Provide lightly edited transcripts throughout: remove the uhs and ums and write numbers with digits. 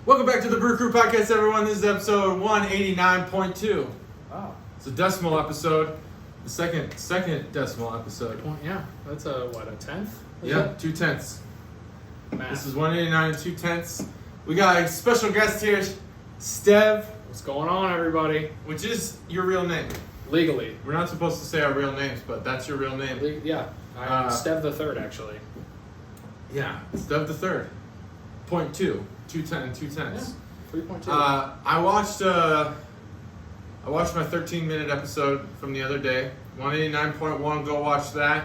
Welcome back to the Brew Crew Podcast, everyone. This is episode 189.2. Wow. It's a decimal episode. The second decimal episode. Yeah, that's a 10th? Yeah, 2/10. Math. This is 189 and 2/10. We got a special guest here, Stev, What's going on, everybody? which is your real name. Legally. We're not supposed to say our real names, but that's your real name. Yeah, I'm Stev the Third, actually. Yeah, Stev the Third. 0.2. 2/10 and 2/10. Yeah, 3.2. I watched my 13-minute episode from the other day. 189.1. Go watch that.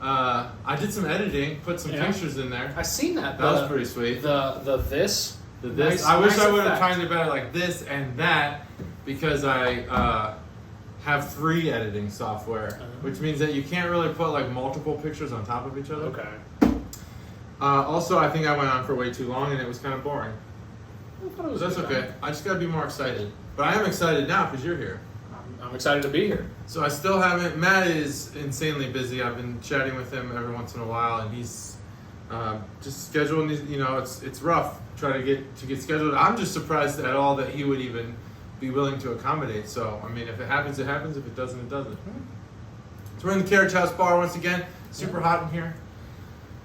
I did some editing, put some pictures in there. I seen that. That was pretty sweet. The this. Nice, I wish I would have timed it better, like this and that, because I have 3 editing software, which means that you can't really put like multiple pictures on top of each other. Okay. Also, I think I went on for way too long and it was kind of boring. I thought it was That's okay. I just gotta be more excited. But I am excited now because you're here. I'm excited to be here. So I still haven't. Matt is insanely busy. I've been chatting with him every once in a while, and he's just scheduling these. You know, it's rough trying to get scheduled. I'm just surprised at all that he would even be willing to accommodate. So I mean, if it happens, it happens. If it doesn't, it doesn't. So we're in the Carriage House bar once again. Super hot in here.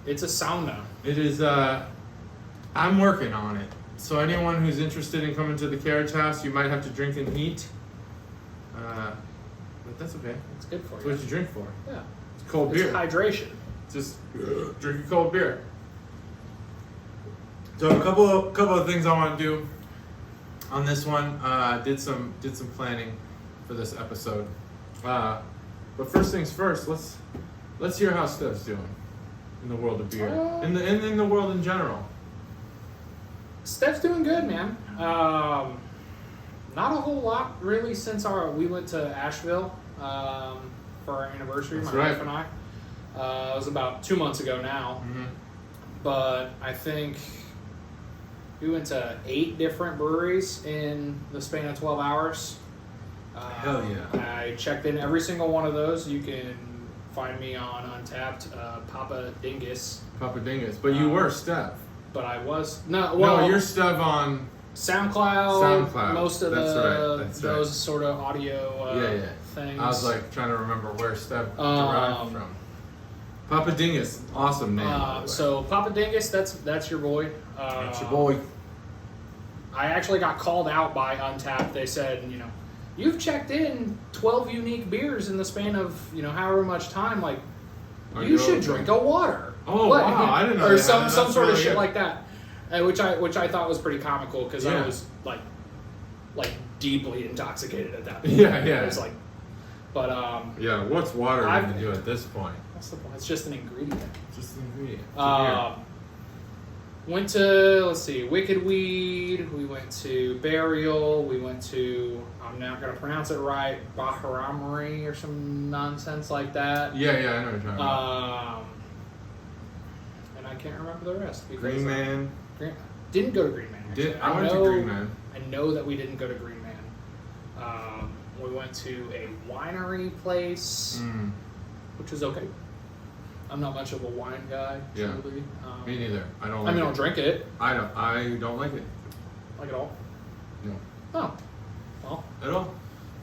It's a sauna. It is. I'm working on it. So anyone who's interested in coming to the Carriage House, you might have to drink in heat. But that's okay. It's good for That's you. what you drink for. Yeah. It's cold It's beer. hydration. Just drink a cold beer. So a couple of things I want to do on this one. Did some planning for this episode. But first things first, let's hear how Stev's doing in the world of beer. In the world in general. Stev's doing good, man. Not a whole lot really since we went to Asheville for our anniversary. That's my right. wife and I. It was about 2 months ago now, but I think we went to 8 different breweries in the span of 12 hours. Hell yeah! I checked in every single one of those. You can find me on Untapped, Papa Dingus. Papa Dingus, but you were Stev. But I was well. You're Stev on SoundCloud. Most of That's right. those sort of audio things. I was like trying to remember where Stev derived from. Papa Dingus, awesome name. By the way. So Papa Dingus, that's your boy. That's your boy. I actually got called out by Untapped. They said, you've checked in 12 unique beers in the span of however much time. Like, you should drink a water. Oh wow! I didn't know. Or some sort of shit like that, which I thought was pretty comical because I was like deeply intoxicated at that point. Yeah. It was like, but what's water going to do at this point? What's the point? It's just an ingredient. Just an ingredient. Went to Wicked Weed. We went to Burial. We went to, I'm not gonna pronounce it right, Baharamari or some nonsense like that. Yeah, I know what you're talking about. And I can't remember the rest. Green Man. Didn't go to Green Man. I went to Green Man. I know that we didn't go to Green Man. We went to a winery place, which was okay. I'm not much of a wine guy, truly. Me neither. I don't drink it. I don't like it. Like it all? No. Oh. Well. At all?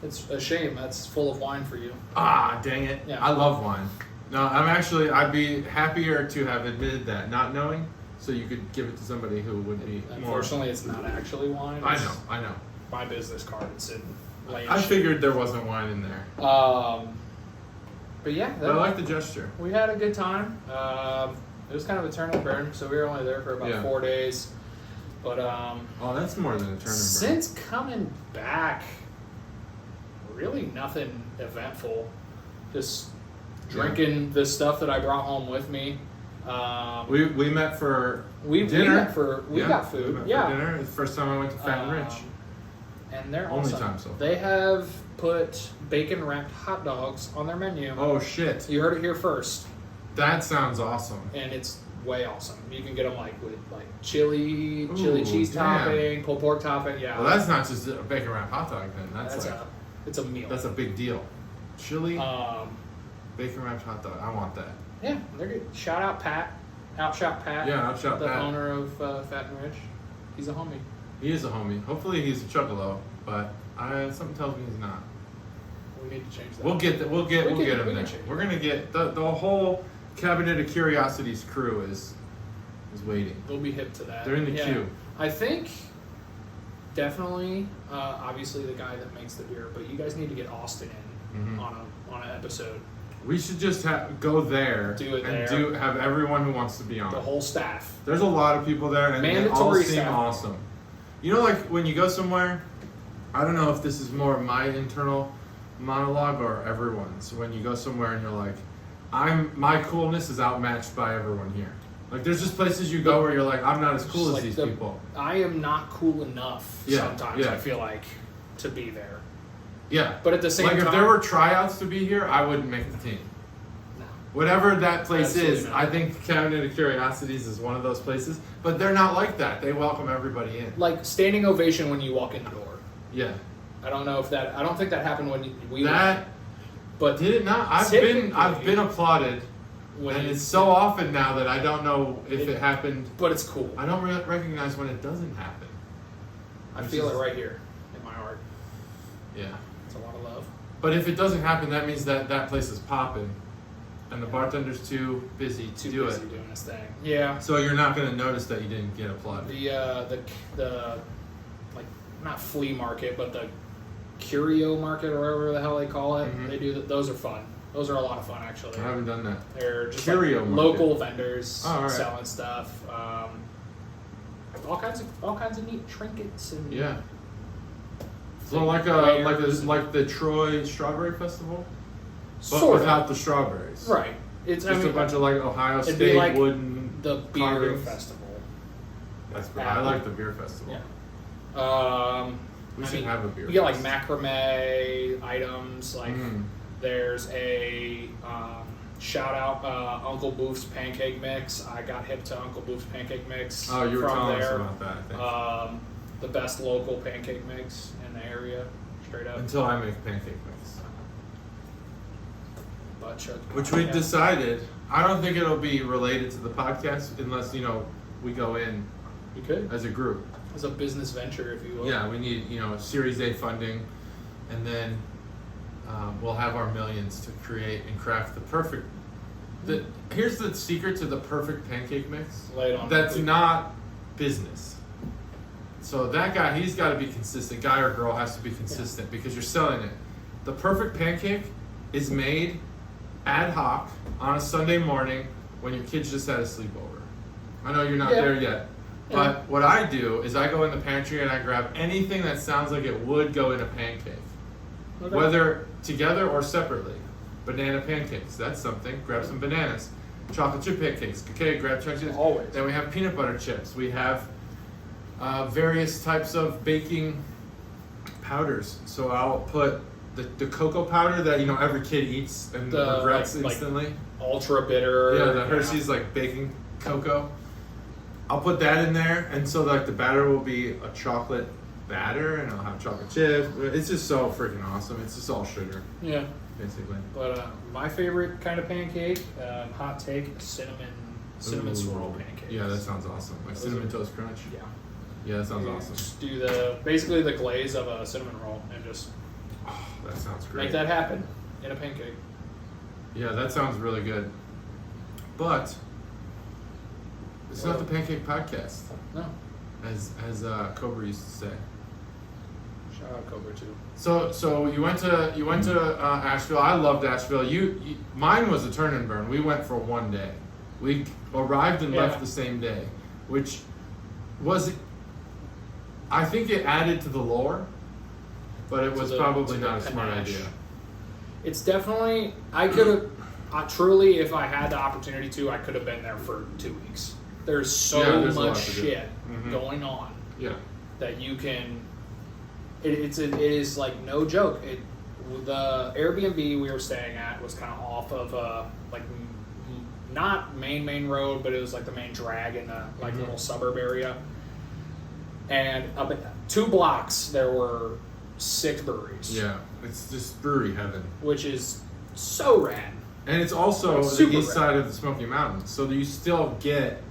It's a shame. That's full of wine for you. Ah, dang it. Yeah. I love wine. No, I'd be happier to have admitted that, not knowing, so you could give it to somebody who would be Unfortunately, it's not actually wine. I know. My business cards and I figured there wasn't wine in there. But yeah. But I like the gesture. We had a good time. It was kind of a turn and burn, so we were only there for about 4 days. But oh, that's more than a turn and burn. Since coming back, really nothing eventful. Just drinking the stuff that I brought home with me. We met for dinner. We got food. For dinner. It's the first time I went to Fat and Rich. And they're only awesome. time so far. They have put bacon wrapped hot dogs on their menu. Oh shit! You heard it here first. That sounds awesome. And it's way awesome. You can get them with chili cheese topping, pulled pork topping. Yeah. Well, that's not just a bacon wrapped hot dog then. It's a meal. That's a big deal. Chili, bacon wrapped hot dog. I want that. Yeah, they're good. Shout out Pat. Outshot Pat. Yeah, Outshot the Pat. owner of Fat and Rich. He's a homie. He is a homie. Hopefully he's a Chuckalo, but something tells me he's not. We need to change that. We'll get him there. We're gonna get the whole Cabinet of Curiosities crew is waiting. They'll be hip to that. They're in the queue. I think definitely, obviously the guy that makes the beer, but you guys need to get Austin in on an episode. We should just go there have everyone who wants to be on. The whole staff. There's a lot of people there, and they all seem staff. awesome. You know, like when you go somewhere, I don't know if this is more my internal monologue or everyone's. When you go somewhere and you're like, my coolness is outmatched by everyone here. Like there's just places you go where you're like, I'm not as cool as like these people. I am not cool enough sometimes, I feel like, to be there. Yeah. But at the same time, if there were tryouts to be here, I wouldn't make the team. No. Whatever that place is, not. I think Cabinet of Curiosities is one of those places. But they're not like that. They welcome everybody in. Like standing ovation when you walk in the door. Yeah. I don't think that happened when we went. But did it not? I've been applauded. And it's so often now that I don't know if it happened. But it's cool. I don't recognize when it doesn't happen. I feel it right here in my heart. Yeah. It's a lot of love. But if it doesn't happen, that means that place is popping. And the bartender's too busy to do it. Doing this thing. Yeah. So you're not going to notice that you didn't get applauded. The like, not flea market, but the curio market or whatever the hell they call it. They do those are fun. Those are a lot of fun, actually. I haven't done that. They're just curio like local vendors selling stuff. All kinds of neat trinkets and So like the Troy Strawberry Festival, but without the strawberries. Right. It's just a bunch of like Ohio State like wooden the beer carvings. festival. That's great. I like the beer festival. Yeah. We should have a beer. You get like macrame items. Like there's a shout out Uncle Boof's pancake mix. I got hip to Uncle Boof's pancake mix. Oh, you were from telling there. us about that. I think. The best local pancake mix in the area, straight up. Until I make pancake mix. Which we decided. I don't think it'll be related to the podcast unless we go in. We could as a group. As a business venture, if you will. Yeah, we need Series A funding, and then we'll have our millions to create and craft the perfect. Here's the secret to the perfect pancake mix. Lay it on. That's not business. So that guy, he's got to be consistent. Guy or girl has to be consistent because you're selling it. The perfect pancake is made ad hoc on a Sunday morning when your kids just had a sleepover. I know you're not there yet. But what I do is I go in the pantry and I grab anything that sounds like it would go in a pancake. Okay. Whether together or separately. Banana pancakes, that's something. Grab some bananas. Chocolate chip pancakes. Okay, grab chocolate chips. Always. Then we have peanut butter chips. We have various types of baking powders. So I'll put the cocoa powder that every kid eats and regrets instantly. Like ultra bitter. Yeah, the Hershey's like baking cocoa. I'll put that in there, and so like the batter will be a chocolate batter, and I'll have chocolate chips. It's just so freaking awesome. It's just all sugar. Yeah, basically. But my favorite kind of pancake, hot take, cinnamon swirl pancakes. Yeah, that sounds awesome. Like cinnamon toast crunch. Yeah. Yeah, that sounds awesome. Just do basically the glaze of a cinnamon roll and just. Oh, that sounds great. Make that happen in a pancake. Yeah, that sounds really good. But it's not the Pancake Podcast. No. As Cobra used to say. Shout out Cobra too. So you went to Asheville. I loved Asheville. Mine was a turn and burn. We went for one day. We arrived and left the same day, which was, I think it added to the lore, but it was probably not a smart idea. It's definitely, I could have, truly, if I had the opportunity to, I could have been there for 2 weeks. There's so much shit going on that you can, it is like no joke. The Airbnb we were staying at was kind of off of like not main road, but it was like the main drag in the like little suburb area. And up at 2 blocks there were 6 breweries. Yeah, it's just brewery heaven. Which is so rad. And it's also the east side of the Smoky Mountains, so you still get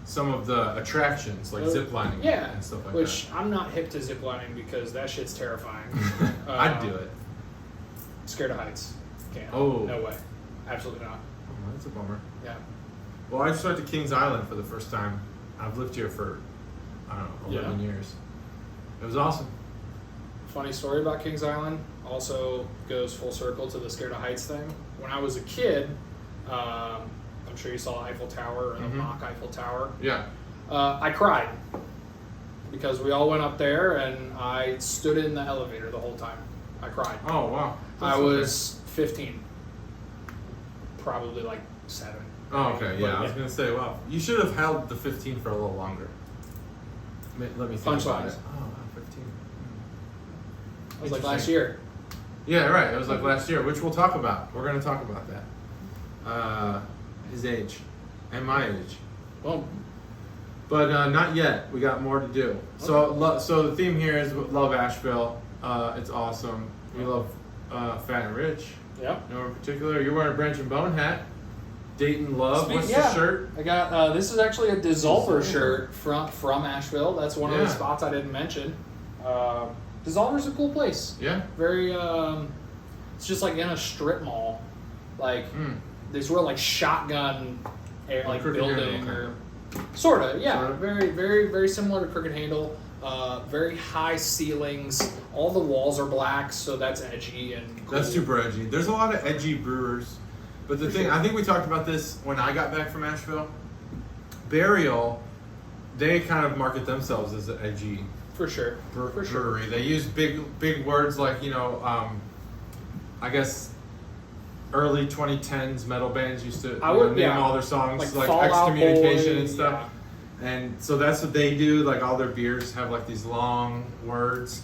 some of the attractions like zip lining and stuff like which I'm not hip to zip lining because that shit's terrifying. I'd do it. Scared of heights. Can't. Oh. No way. Absolutely not. Oh, that's a bummer. Yeah. Well, I just went to Kings Island for the first time. I've lived here for, I don't know, 11 years. It was awesome. Funny story about Kings Island also goes full circle to the scared of heights thing. When I was a kid, I'm sure you saw Eiffel Tower or the mock Eiffel Tower. Yeah. I cried because we all went up there and I stood in the elevator the whole time. I cried. Oh, wow. I was 15. Probably like 7. Oh, okay. Yeah, I was going to say, wow. You should have held the 15 for a little longer. Let me think about it. Oh, wow, 15. It was like last year. Yeah, right. It was like last year, which we'll talk about. We're going to talk about that. His age and my age. Well, but not yet. We got more to do. Okay. So the theme here is love Asheville. It's awesome. We love Fat and Rich. Yeah. No in particular. You're wearing a Branch and Bone hat. Dayton Love. What's the shirt? I got this is actually a Dissolver shirt from Asheville. That's one of the spots I didn't mention. Dissolver's a cool place. Yeah. Very it's just like in a strip mall. Like they sort of like shotgun like building or sorta, yeah. Sorta. Very, very, very similar to Crooked Handle. Very high ceilings. All the walls are black, so that's edgy and cool. That's super edgy. There's a lot of edgy brewers. But the thing, I think we talked about this when I got back from Asheville. Burial, they kind of market themselves as an edgy brewery. They use big words like, I guess early 2010s metal bands used to name all their songs like Excommunication and stuff. Yeah. And so that's what they do. Like all their beers have like these long words,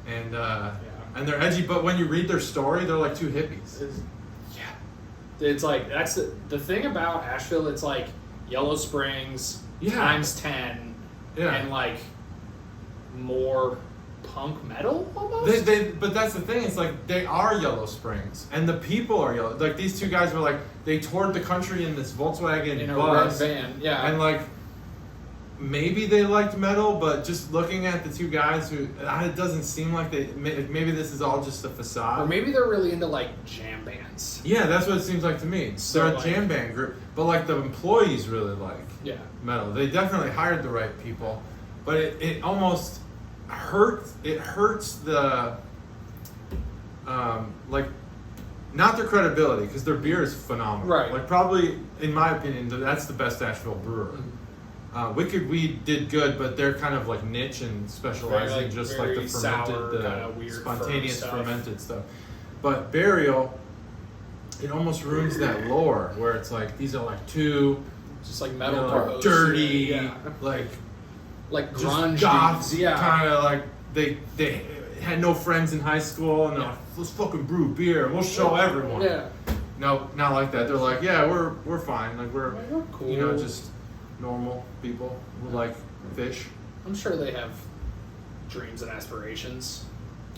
and they're edgy. But when you read their story, they're like two hippies. It's like that's the thing about Asheville. It's like Yellow Springs times 10, and like more punk metal almost. But that's the thing. It's like they are Yellow Springs, and the people are yellow. Like these two guys were like they toured the country in this Volkswagen in bus, a red van, and like maybe they liked metal, but just looking at the two guys who it doesn't seem like they. Maybe this is all just a facade, or maybe they're really into like jam bands. Yeah, that's what it seems like to me. So they're a jam band group, but like the employees really like metal. They definitely hired the right people, but it almost hurts. It hurts the like not their credibility because their beer is phenomenal. Right. Like probably in my opinion, that's the best Asheville brewer. Wicked Weed did good, but they're kind of like niche and specializing just like the fermented, sour, kind of weird spontaneous fermented stuff. But Burial, it almost ruins that lore where it's like these are like two, just like metal, dirty, like grunge goths, kind of like they had no friends in high school and they're like, let's fucking brew beer and we'll show everyone. Yeah. No, not like that. They're like, we're fine. Like we're cool. Just normal people who like fish. I'm sure they have dreams and aspirations.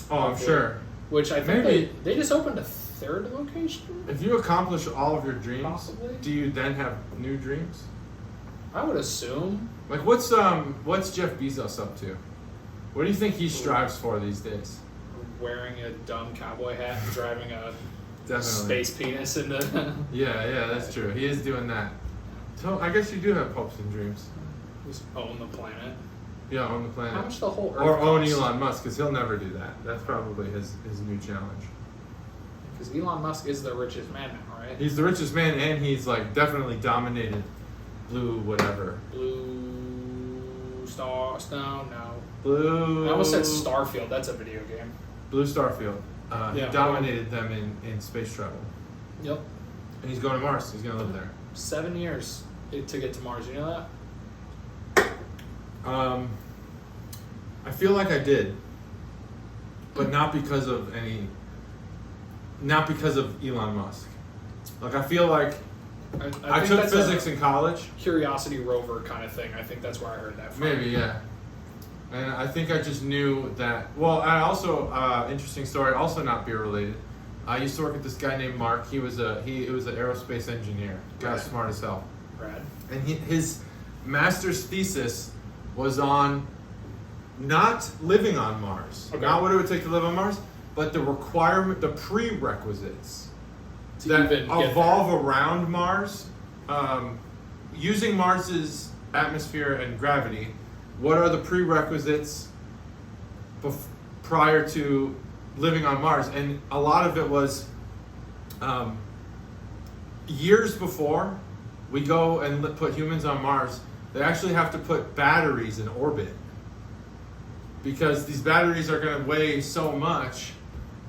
Oh, I'm sure. Which I think they just opened a 3rd location. If you accomplish all of your dreams, possibly, do you then have new dreams? I would assume. Like what's Jeff Bezos up to? What do you think he strives for these days? Wearing a dumb cowboy hat and driving a Definitely. space penis into. Yeah, that's true. He is doing that. So I guess you do have hopes and dreams. Just own the planet. Yeah, own the planet. How much the whole Earth or own costs? Elon Musk, because he'll never do that. That's probably his new challenge. Because Elon Musk is the richest man now, right? He's the richest man, and he's like definitely dominated Blue whatever. Blue Star Stone, no. Blue. I almost said Starfield. That's a video game. Blue Starfield. He dominated them in space travel. Yep. And he's going to Mars. He's going to live there. 7 years to get to Mars. You know that? I feel like I did, but not because of Elon Musk. Like I feel like I took physics in college. Curiosity rover kind of thing. I think that's where I heard that from. Maybe, yeah. And I think I just knew that. Well, I also interesting story. Also not beer related. I used to work with this guy named Mark. He was an aerospace engineer. Guy smart as hell. Brad. And his master's thesis was on not living on Mars, Okay. not what it would take to live on Mars, but the prerequisites To that even get evolve around Mars, using Mars's atmosphere and gravity. What are the prerequisites prior to living on Mars? And a lot of it was years before we go and put humans on Mars, they actually have to put batteries in orbit, because these batteries are going to weigh so much.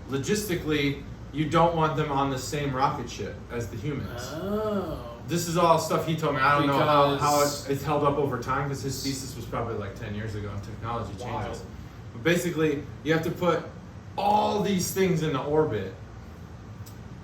Logistically, you don't want them on the same rocket ship as the humans. Oh. This is all stuff he told me. I don't know how Because- it's held up over time, because his thesis was probably like 10 years ago and technology changes. Wild. But basically, you have to put all these things into orbit.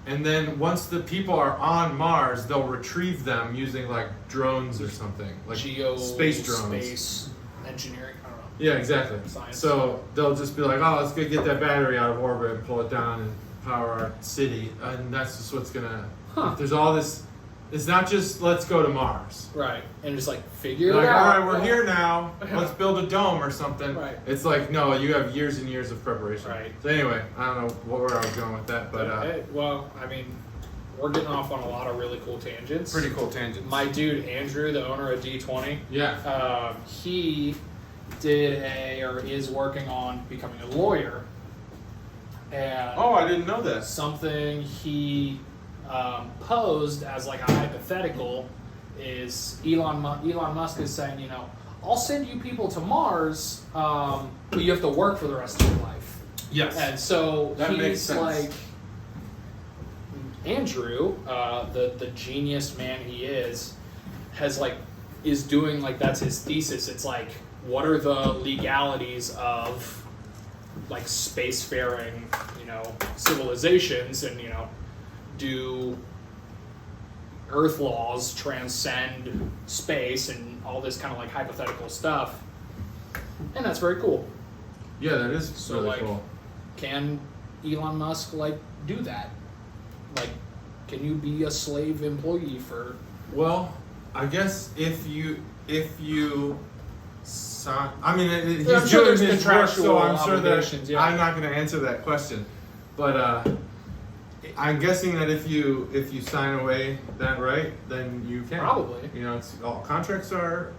And then once the people are on Mars, they'll retrieve them using like drones or something. Like space drones. Space engineering. I don't know. Yeah, exactly. Science. So they'll just be like, oh, let's go get that battery out of orbit and pull it down and power our city. And that's just what's gonna. Huh. There's all this. It's not just let's go to Mars. Right. And just like figure Like, it out. all right, we're here now. Let's build a dome or something. Right. It's like, no, you have years and years of preparation. Right. So anyway, I don't know where I was going with that, but Hey, well, I mean, we're getting off on a lot of really cool tangents. pretty cool tangents. My dude Andrew, the owner of D20, Yeah. he is working on becoming a lawyer, and Oh, I didn't know that. something he posed as like a hypothetical is Elon Musk is saying, I'll send you people to Mars, but you have to work for the rest of your life. Yes. And so That makes he's sense. like, Andrew, the genius man he is doing like, that's his thesis. It's like, what are the legalities of like spacefaring, civilizations, and do Earth laws transcend space and all this kind of like hypothetical stuff, and that's very cool. Yeah, that is So really like, cool. can Elon Musk like do that? Like, can you be a slave employee for? Well, I guess if you sign, I mean, he's I'm sure doing there's his work, so contractual I'm sure that obligations, yeah. I'm not going to answer that question. But I'm guessing that if you sign away that right, then you can. Probably. It's all contracts are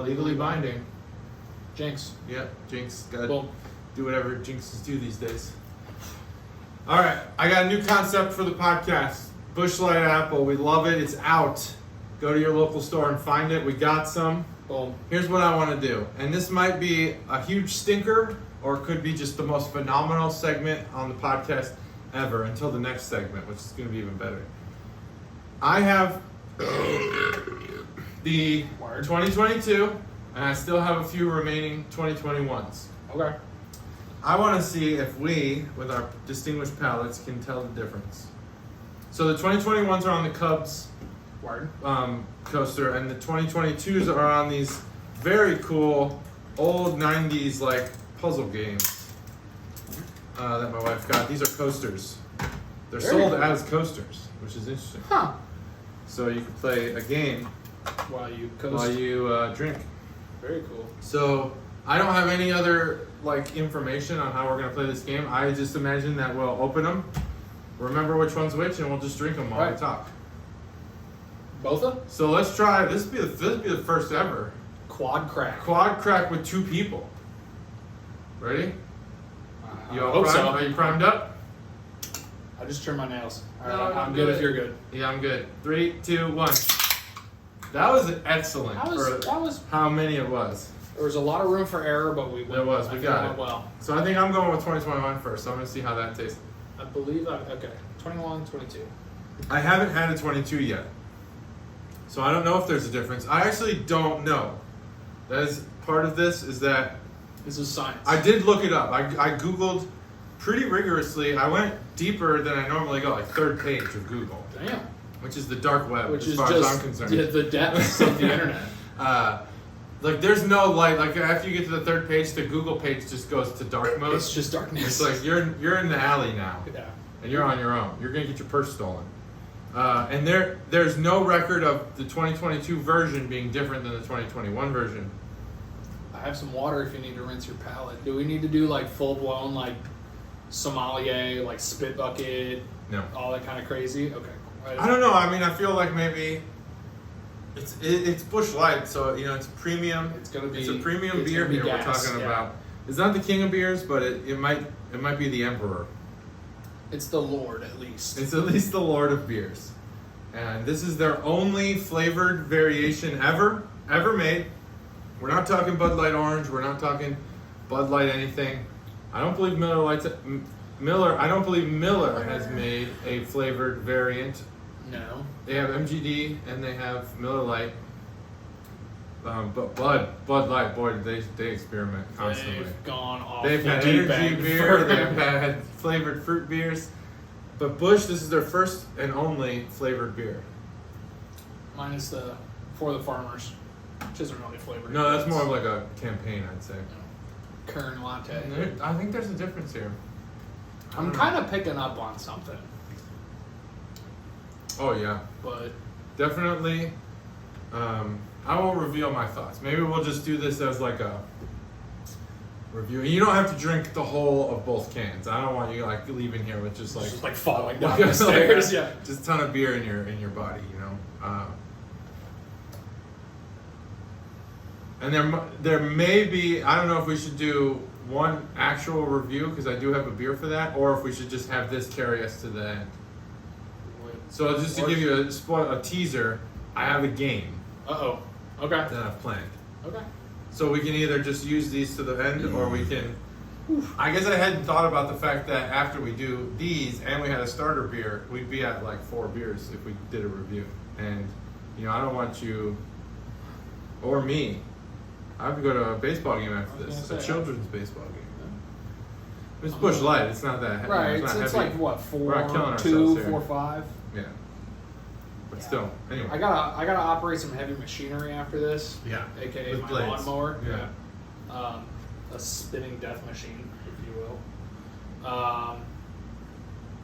legally binding. Jinx. Yeah, Jinx got to Well, do whatever Jinxes do these days. All right, I got a new concept for the podcast. Busch Light Apple. We love it. It's out. Go to your local store and find it. We got some. boom. Here's what I want to do. And this might be a huge stinker, or it could be just the most phenomenal segment on the podcast ever until the next segment, which is going to be even better. I have the Word. 2022, and I still have a few remaining 2021s. Okay. I want to see if we, with our distinguished palates, can tell the difference. So the 2021s are on the Cubs Word. coaster, and the 2022s are on these very cool old 90s like puzzle games that my wife got. These are coasters. They're Very sold cool. as coasters, which is interesting. Huh. So you can play a game While you coast. while you drink. Very cool. So I don't have any other like information on how we're gonna play this game. I just imagine that we'll open them, remember which one's which, and we'll just drink them while we Right. talk. Both of them? So let's try. This will be the first ever Quad crack. quad crack with 2 people. Ready? I You all hope primed? so. Are you primed up? I just trimmed my nails. All right, No, I'm do good if it. you're good. Yeah, I'm good. 3, 2, 1. That was excellent That was. how many it was. There was a lot of room for error, but we. There was. We I got feel it. Well, So I think I'm going with 2021 first. So I'm gonna see how that tastes. I believe. Okay. 21, 22. I haven't had a 22 yet, so I don't know if there's a difference. I actually don't know. That is part of this. Is that This is science. I did look it up. I Googled pretty rigorously. I went deeper than I normally go, like 3rd page of Google, Damn. which is the dark web, Which as is far just as I'm concerned. the depths of the internet. Like there's no light. Like after you get to the 3rd page, the Google page just goes to dark mode. It's just darkness. It's like you're in the alley now, Yeah. and you're on your own. You're gonna get your purse stolen. And there's no record of the 2022 version being different than the 2021 version. I have some water if you need to rinse your palate. Do we need to do like full blown like sommelier, like spit bucket, No. all that kind of crazy? Okay. I don't know. I mean, I feel like maybe it's Busch Light, so it's a premium. It's gonna be. It's a premium it's beer gonna be here gas, we're talking yeah. about. It's not the king of beers, but it might be the emperor. It's the Lord at least. It's at least the lord of beers, and this is their only flavored variation ever made. We're not talking Bud Light Orange. We're not talking Bud Light anything. I don't believe Miller has made a flavored variant. No. They have MGD and they have Miller Lite. But Bud Light, boy, they experiment constantly. They've gone off. They've the had deep energy end. beer. They've had flavored fruit beers. But Busch, this is their first and only flavored beer. Minus the For the Farmers, which isn't really flavored. No, that's more of like a campaign, I'd say. Kern latte. I think there's a difference here. I'm kind of picking up on something, Oh yeah, but definitely. I won't reveal my thoughts. Maybe we'll just do this as like a review. You don't have to drink the whole of both cans. I don't want you like leaving here with just like falling down the stairs. Yeah. just a ton of beer in your body, And there may be, I don't know if we should do one actual review because I do have a beer for that, or if we should just have this carry us to the end. So just to give you a teaser, I have a game Okay. that I've planned. Okay. So we can either just use these to the end, or we can. I guess I hadn't thought about the fact that after we do these and we had a starter beer, we'd be at like 4 beers if we did a review. And I don't want you or me. I have to go to a baseball game after this, a children's baseball game. It's Busch Light. It's not that heavy. Right. It's, not It's heavy. like what, We're not killing 4, 2, ourselves here. 4, 5. Yeah. But still, anyway. I gotta operate some heavy machinery after this. Yeah. AKA With my blades. lawnmower. Yeah. A spinning death machine, if you will.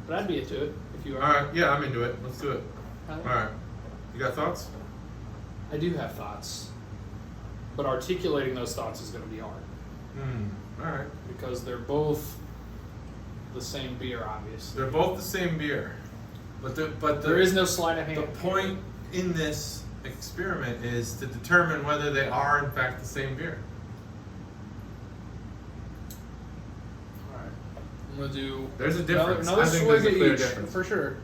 But I'd be into it if you are. All right. Yeah, I'm into it. Let's do it. All right. You got thoughts? I do have thoughts, but articulating those thoughts is going to be hard All right. because they're both the same beer, obviously. They're both the same beer, but There is no sleight of hand. The point in this experiment is to determine whether they are in fact the same beer. All right, I'm gonna do. There's a difference. Another I think swig there's a of clear each, difference. for sure.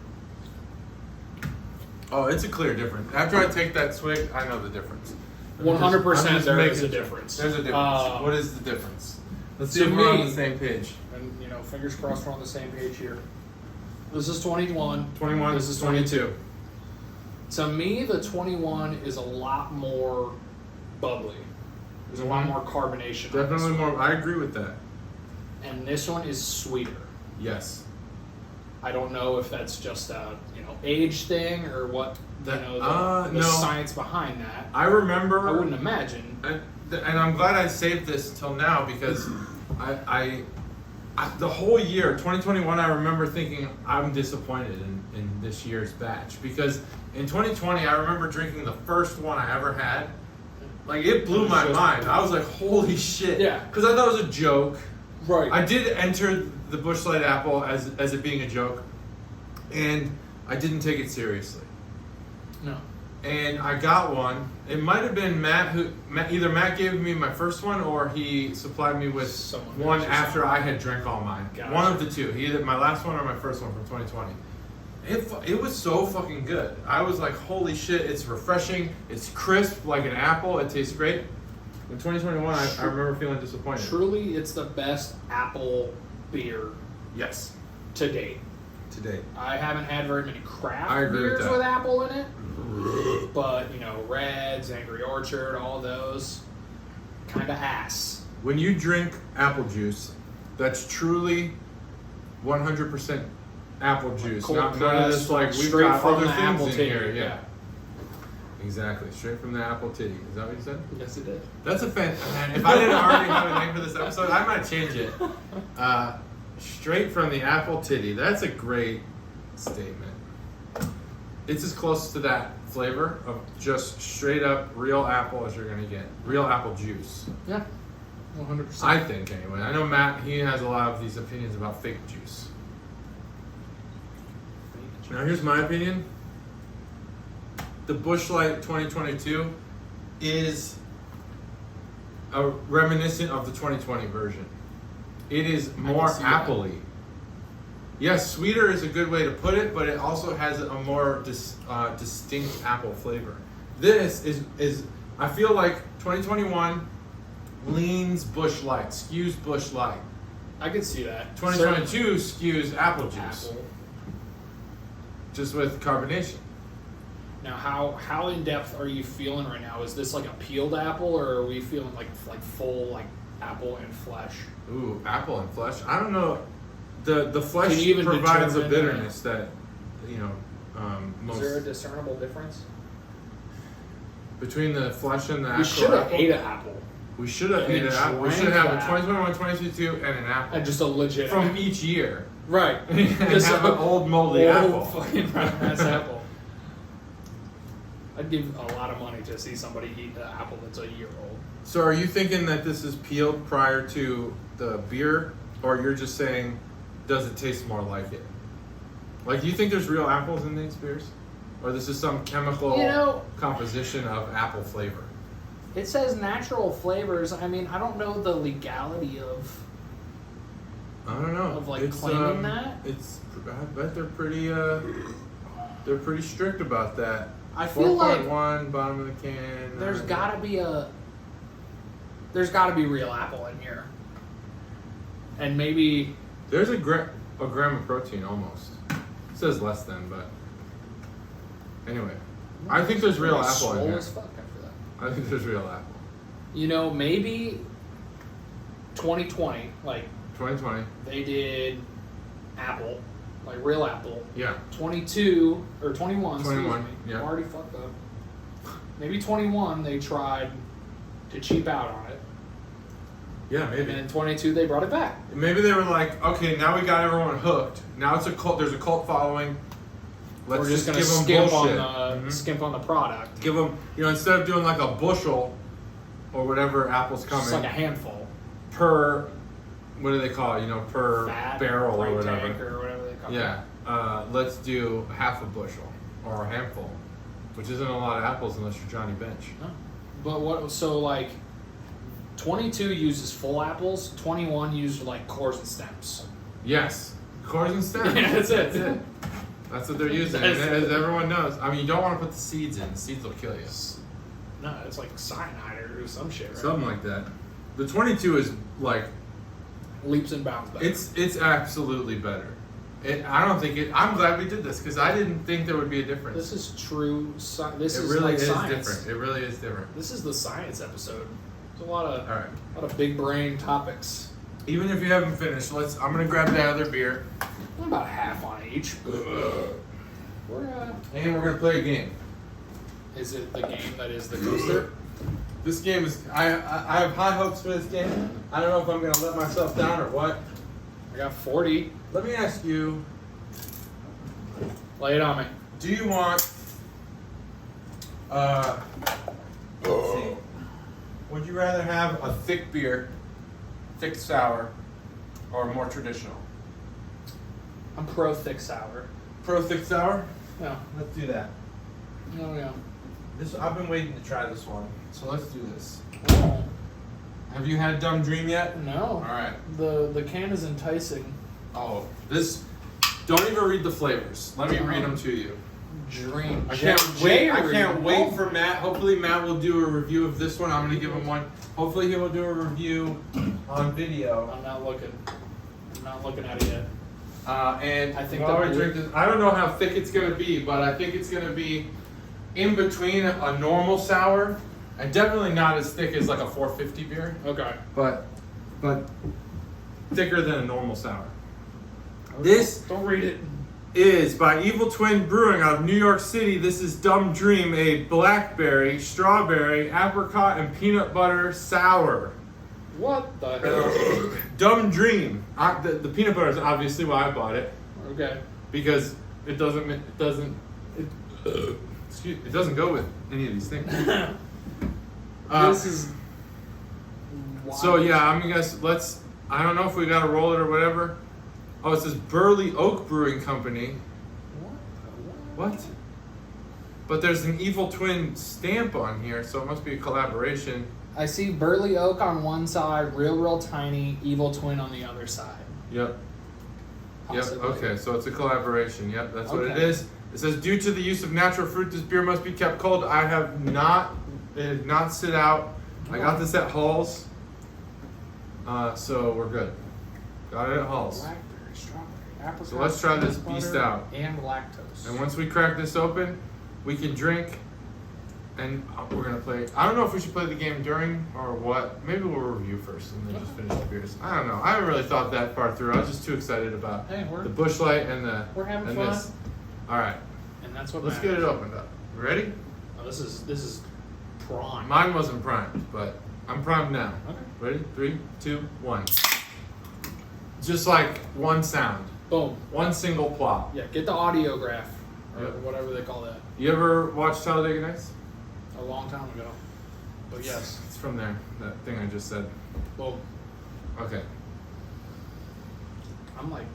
Oh, it's a clear difference. After I take that swig, I know the difference. 100% there is a making- difference. There's a difference. What is the difference? Let's see to if we're on me- the same page. And fingers crossed we're on the same page here. This is 21. 21. This is 22. To me, the 21 is a lot more bubbly. There's a lot more carbonation. on Definitely this one. more. I agree with that. And this one is sweeter. Yes. I don't know if that's just a age thing or what. The no. science behind that. I remember. I wouldn't imagine. And I'm glad I saved this till now because I the whole year 2021 I remember thinking I'm disappointed in this year's batch because in 2020 I remember drinking the first one I ever had. Like it blew my mind. I was like, holy shit. Yeah. Because I thought it was a joke. Right. I did enter the Busch Light Apple as it being a joke, and I didn't take it seriously. No. And I got one. It might have been either Matt gave me my first one or he supplied me with Someone one else or after something. I had drank all mine. Gotcha. One of the two. Either my last one or my first one from 2020. It was so fucking good. I was like, holy shit, it's refreshing. It's crisp like an apple. It tastes great. In 2021, I remember feeling disappointed. Truly, it's the best apple beer Yes. to date. Today. I haven't had very many craft I agree with beers that. with apple in it, but Reds, Angry Orchard, all those, kind of ass. When you drink apple juice, that's truly 100% apple juice. Cold None of pressed, this like we've straight got from other the things apple in titty, here. yeah. Exactly. Straight from the apple titty. Is that what you said? Yes, it did. That's a fan. Man, if I didn't already have a name for this episode, I might change it. Straight from the apple titty. That's a great statement. it's as close to that flavor of just straight up real apple as you're gonna get. Real apple juice. Yeah, 100%. I think anyway. I know Matt. He has a lot of these opinions about fake juice. Now here's my opinion. The Busch Light 2022 is a reminiscent of the 2020 version. It is more appley. Yes, sweeter is a good way to put it, but it also has a more distinct apple flavor. This is I feel like 2021 leans Busch Light, skews Busch Light. I could see that. 2022 skews apple juice, Apple. just with carbonation. Now, how in depth are you feeling right now? Is this like a peeled apple, or are we feeling like full like apple and flesh? Ooh, apple and flesh. I don't know. The flesh Can you even provides a determine, bitterness that most Is there a discernible difference? between the flesh and the actual. We should have apple. ate an apple. We should have and ate then an apple. We drank should have a that 2021, 2022, and an apple And just a legit from each year. right. And Just have an old moldy apple. fucking ass apple. I'd give a lot of money to see somebody eat an apple that's a year old. So are you thinking that this is peeled prior to the beer, or you're just saying, does it taste more like it? Like, do you think there's real apples in these beers? Or this is some chemical composition of apple flavor? It says natural flavors. I mean, I don't know the legality of I don't know. like claiming that. I bet they're pretty strict about that. I feel like 4.1 bottom of the can. there's gotta be real apple in here, and maybe there's a gram of protein almost. It says less than, but anyway, I think there's real apple in swole here. as fuck after that. I think there's real apple. You know, maybe 2020, like 2020. they did apple, like real apple. Yeah. 22 or 21. 21, Excuse me. yeah. I'm already fucked up. Maybe 21 they tried to cheap out on it. Yeah, And maybe. then in 22 they brought it back. Maybe they were like, okay, now we got everyone hooked. Now it's a cult. There's a cult following. Let's We're just gonna give them skimp bullshit. on the skimp on the product. Give them, instead of doing like a bushel or whatever apples coming Just like a handful. per, what do they call it? Per Fat, barrel or right whatever. tank or whatever they call it. Yeah. Let's do half a bushel or a handful, which isn't a lot of apples unless you're Johnny Bench. No. But what? So like, 22 uses full apples. 21 used like cores and stems. Yes. Cores and stems. Yeah, that's it. That's what they're using. That's And as it. everyone knows, I mean, you don't want to put the seeds in. The seeds will kill you. No, it's like cyanide or some shit, right? Something like that. The 22 is like, Leaps and bounds better. it's absolutely better. I don't think it. I'm glad we did this because I didn't think there would be a difference. This is true. This It is really like is science. different. It really is different. This is the science episode. There's a lot All right. of big brain topics. Even if you haven't finished, I'm gonna grab that other beer I'm about half on each. and we're gonna play a game. Is it the game that is the coaster? This game is. I have high hopes for this game. I don't know if I'm gonna let myself down or what. I got 40. Let me ask you. Lay it on me. Do you want? Let's see. Would you rather have a thick beer, thick sour, or more traditional? I'm pro thick sour. Pro thick sour? No. Let's do that. No. I've been waiting to try this one, so let's do this. Oh, Have you had Dumb Dream yet? no. All right. The can is enticing. Oh, this. Don't even read the flavors. Let me read them to you. Jream. I can't wait for Matt. Hopefully Matt will do a review of this one. I'm gonna give him one. Hopefully he will do a review on video. I'm not looking at it yet. And I think while that we drink this, I don't know how thick it's gonna be, but I think it's gonna be in between a normal sour and definitely not as thick as like a 450 beer, Okay. but thicker than a normal sour. This Don't read it. is by Evil Twin Brewing out of New York City. This is Dumb Dream, a blackberry, strawberry, apricot, and peanut butter sour. What the hell? Dumb Dream. The peanut butter is obviously why I bought it, Okay. because it doesn't. Excuse me, it doesn't go with any of these things. This is. Wild. So yeah, I'm gonna guess. I don't know if we gotta roll it or whatever. Oh, it says Burley Oak Brewing Company. What? But there's an Evil Twin stamp on here, so it must be a collaboration. I see Burley Oak on one side, real tiny, Evil Twin on the other side. Yep. Possibly. Yep. Okay, so it's a collaboration. Yep, that's what it is. It says, due to the use of natural fruit, this beer must be kept cold. I have not. It did not sit out. I got this at Hall's. So we're good. Got it at Hall's. Blackberry, strawberry, apricot. So let's try this beast butter, out. And lactose. And once we crack this open, we can drink. And we're gonna play. I don't know if we should play the game during or what. Maybe we'll review first and then just finish the beers. I don't know. I haven't really thought that far through. I was just too excited about the Busch Light and the. We're having and fun. This. All right. And that's what. Let's matters. get it opened up. Ready? Oh, this is prime. Mine wasn't primed, but I'm primed now. Okay. Ready? 3, 2, 1. Just like one sound. Boom. One single plop. Yeah, get the audiograph or Yep. whatever they call that. You ever watched Talladega Nights? A long time ago. But yes. It's from there. That thing I just said. Boom. Okay. I'm like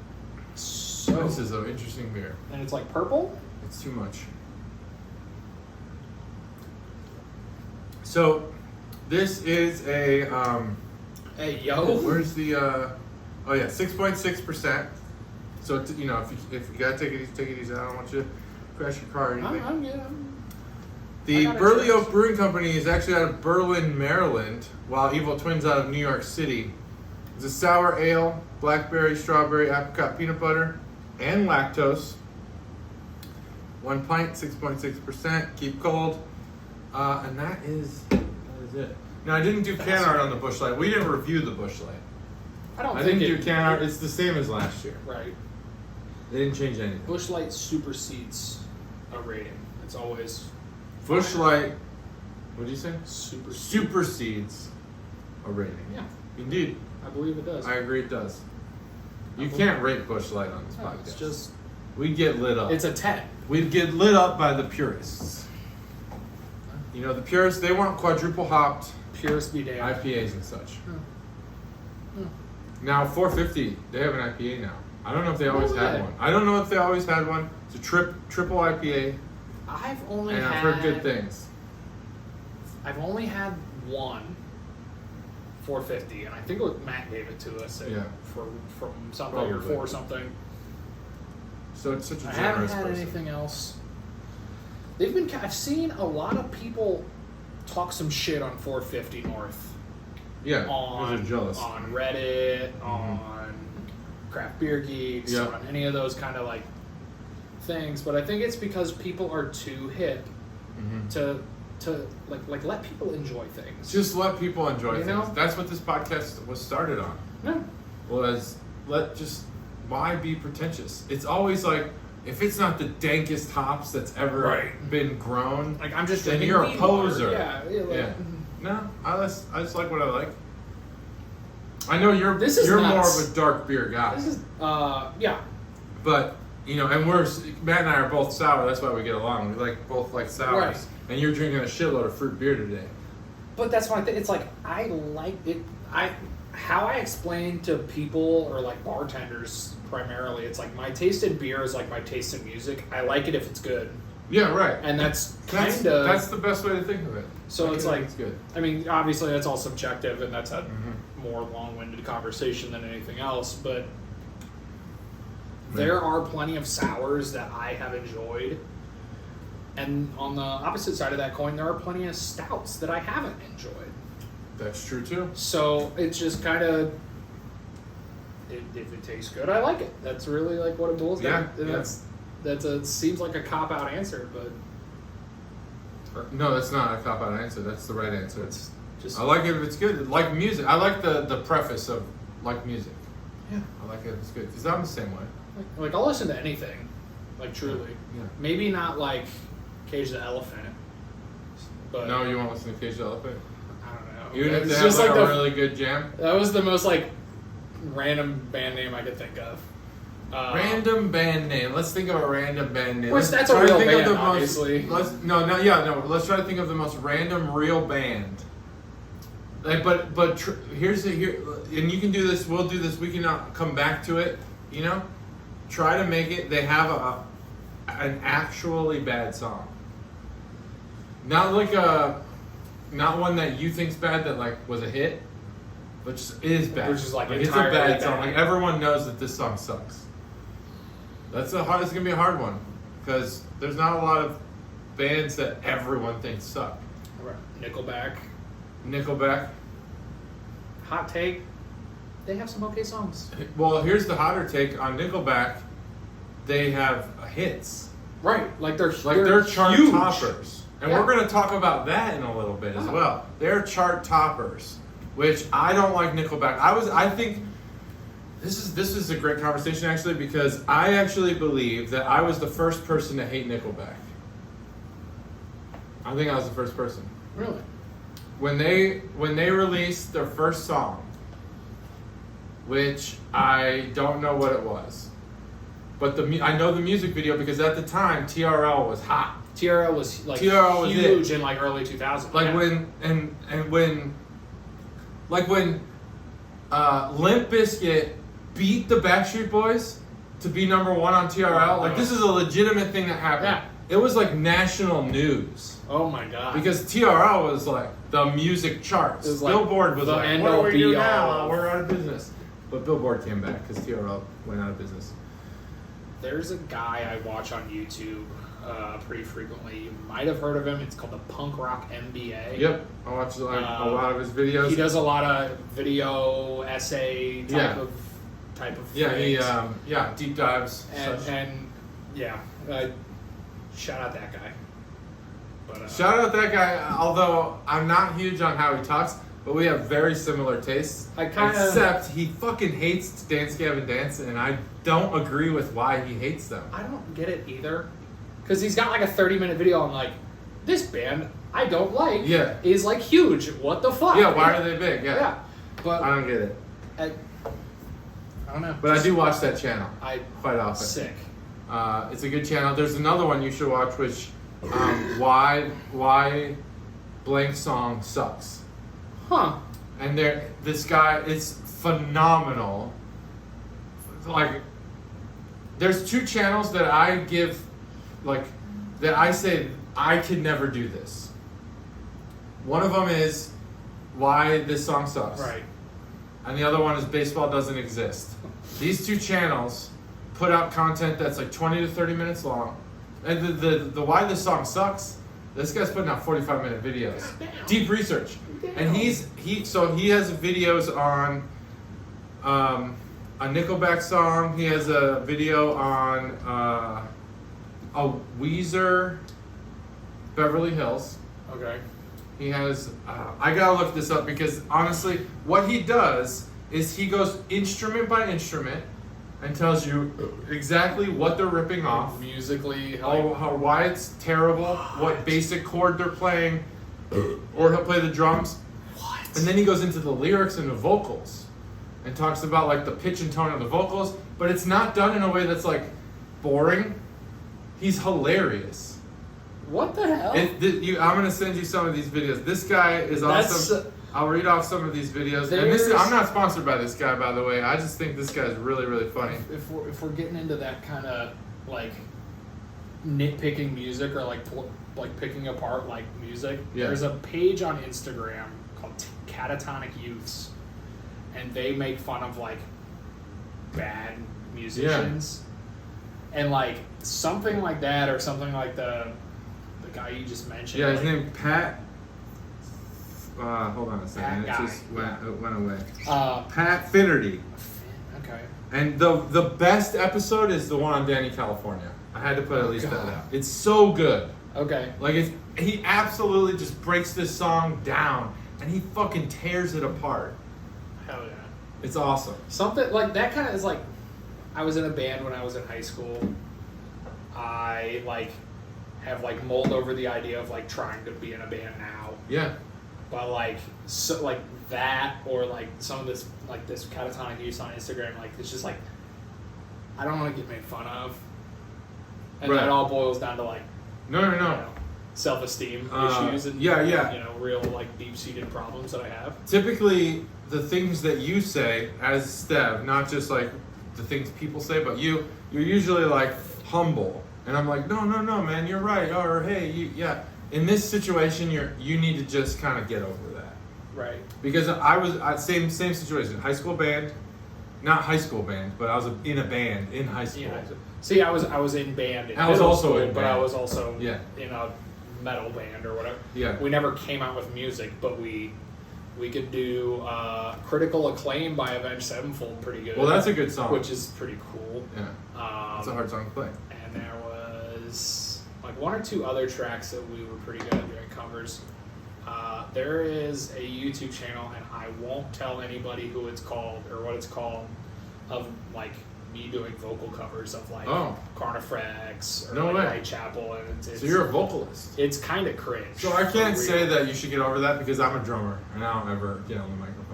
so. This is an interesting beer. And it's like purple. It's too much. So, this is a. Hey yo. Where's the? Oh yeah, 6.6%. So if you gotta take it easy. I don't want you to crash your car or anything. I'm good. The I got Burley insurance. Oak Brewing Company is actually out of Berlin, Maryland, while Evil Twin's out of New York City. It's a sour ale, blackberry, strawberry, apricot, peanut butter, and lactose. 1 pint, 6.6%. Keep cold, and that is it. Now I didn't do can art on the Busch Light. We didn't review the Busch Light. I didn't do can art. It's the same as last year. Right. They didn't change anything. Busch Light supersedes a rating. It's always Busch Light. What did you say? supersedes a rating. Yeah, Indeed. I believe it does. I agree it does. You can't rate Busch Light on this No, podcast. it's just We'd get lit up. it's a 10. We'd get lit up by the purists. You know, the purists, they want quadruple hopped Purist be damned. IPAs and such. Now, 450, they have an IPA now. I don't know if they always had one. I don't know if they always had one. It's a triple IPA, I've only and had. I've heard good things. I've only had one 450, and I think Matt gave it to us from something or Probably. for something. So it's such a I haven't generous had person. anything else. I've seen a lot of people talk some shit on 450 North. Yeah, On they're jealous. on Reddit, on Craft Beer Geeks, Yeah. on any of those kind of like things. But I think it's because people are too hip to like let people enjoy things. Just let people enjoy You things. know? That's what this podcast was started on. No. Why be pretentious? It's always like, if it's not the dankest hops that's ever been grown, Like I'm just then drinking you're a weed water. poser. Yeah. No, I just like what I like. I know you're This is more nuts. of a dark beer guy. This is yeah. But and Matt and I are both sour. That's why we get along. We both like sours. Right. And you're drinking a shitload of fruit beer today. But that's why I think it's like I like it. How I explain to people or like bartenders primarily, it's like my taste in beer is like my taste in music. I like it if it's good. Yeah, right. And that's That's the best way to think of it. So it's like, it's good. I mean, obviously that's all subjective, and that's a more long-winded conversation than anything else. But there are plenty of sours that I have enjoyed, and on the opposite side of that coin, there are plenty of stouts that I haven't enjoyed. That's true too. So it's just kind of, if it tastes good, I like it. That's really like what it boils down. Yeah, It seems like a cop-out answer, but No, that's not a cop-out answer. That's the right answer. it's just I like it if it's good. Like music. I like the preface of like music. yeah. I like it if it's good. Because I'm the same way. Like I'll listen to anything, like truly. Yeah. Maybe not like Cage the Elephant, but No, you won't listen to Cage the Elephant? I don't know. Even if It's they have just like a the- really good jam? That was the most like random band name I could think of. Random band name. Let's think of a random band name. Which Let's that's a try to real think of band, the most- obviously. Let's try to think of the most random real band. Like, here's and you can do this. We'll do this. We can come back to it. You know, try to make it. They have an actually bad song. Not like not one that you think's bad that like was a hit, but just is bad. Which is like it's a entirely bad song. bad. Like everyone knows that this song sucks. It's gonna be a hard one because there's not a lot of bands that everyone thinks suck. Nickelback. Hot take. They have some okay songs. Well, here's the hotter take on Nickelback. They have hits. Right, they're chart huge. toppers, and Yeah. we're going to talk about that in a little bit as well. They're chart toppers, which I don't like Nickelback. I think this is a great conversation actually because I actually believe that I was the first person to hate Nickelback. I think I was the first person. Really? When they released their first song, which I don't know what it was, but I know the music video because at the time TRL was hot. TRL was like TRL was huge in like early 2000s. Like when Limp Bizkit beat the Backstreet Boys to be number 1 on TRL. Like this is a legitimate thing that happened. Yeah. It was like national news. Oh my god. Because TRL was like the music charts. It was like Billboard was the like, end what do all we be do all. now? We're out of business. But Billboard came back because TRL went out of business. There's a guy I watch on YouTube pretty frequently. You might have heard of him. It's called the Punk Rock MBA. Yep, I watch a lot of his videos. He does a lot of video essay type of Yeah, things. he deep dives. Shout out that guy. But, Shout out that guy. Although I'm not huge on how he talks, but we have very similar tastes. Except he fucking hates Dance Gavin Dance, and I don't agree with why he hates them. I don't get it either. Because he's got like a 30-minute video on like, this band I don't like is like huge. What the fuck? Yeah, why are they big? Yeah. But I don't get it. I don't know. But I do watch that channel quite often. Sick. It's a good channel. There's another one you should watch, which why blank song sucks. Huh. And this guy is phenomenal. Like, there's 2 channels that I give, like, that I say I could never do this. One of them is why this song sucks. Right. And the other one is baseball doesn't exist. These 2 channels put out content that's like 20 to 30 minutes long. And the why this song sucks, this guy's putting out 45-minute videos. Deep research. And he has videos on a Nickelback song. He has a video on a Weezer Beverly Hills. Okay. He has, I gotta look this up because honestly, what he does is he goes instrument by instrument and tells you exactly what they're ripping off, musically, why it's terrible, what basic chord they're playing, or he'll play the drums. What? And then he goes into the lyrics and the vocals and talks about like the pitch and tone of the vocals, but it's not done in a way that's like boring. He's hilarious. What the hell? I'm gonna send you some of these videos. This guy is awesome. I'll read off some of these videos. And I'm not sponsored by this guy, by the way. I just think this guy's really, really funny. If we're getting into that kind of like nitpicking music or like picking apart like music, there's a page on Instagram called Catatonic Youths, and they make fun of like bad musicians, and like something like that or something like the guy you just mentioned. Yeah, his name Pat. Hold on a second. It just went away. Pat Finnerty. Okay. And the best episode is the one on Danny California. I had to put at least that out. It's so good. Okay. Like he absolutely just breaks this song down and he fucking tears it apart. Hell yeah. It's awesome. Something like that kind of is like, I was in a band when I was in high school. I like have like mulled over the idea of like trying to be in a band now. Yeah. But like so like that or like some of this like this Catatonic Use on Instagram, like it's just like I don't want to get made fun of. And Right. that all boils down to like No. self-esteem issues and yeah. real like deep-seated problems that I have. Typically, the things that you say as Stev, not just like the things people say, but you're usually like humble, and I'm like, no, man, you're right, or hey, yeah. In this situation, you need to just kind of get over that, Right. because I was same situation, high school band, not high school band, but I was in a band in high school. Yeah. See, I was in band. I was also in but band. I was also Yeah. in a metal band or whatever. Yeah. We never came out with music, but we could do Critical Acclaim by Avenged Sevenfold pretty good. Well, that's a good song. Which is pretty cool. Yeah. It's a hard song to play. And there was like one or two other tracks that we were pretty good at doing covers. There is a YouTube channel, and I won't tell anybody who it's called or what it's called, of like me doing vocal covers of like Carnifex or No like way. Whitechapel, and it's So you're a vocalist. It's kind of cringe. So I can't for say real. that you should get over that because I'm a drummer and I don't ever get on the microphone.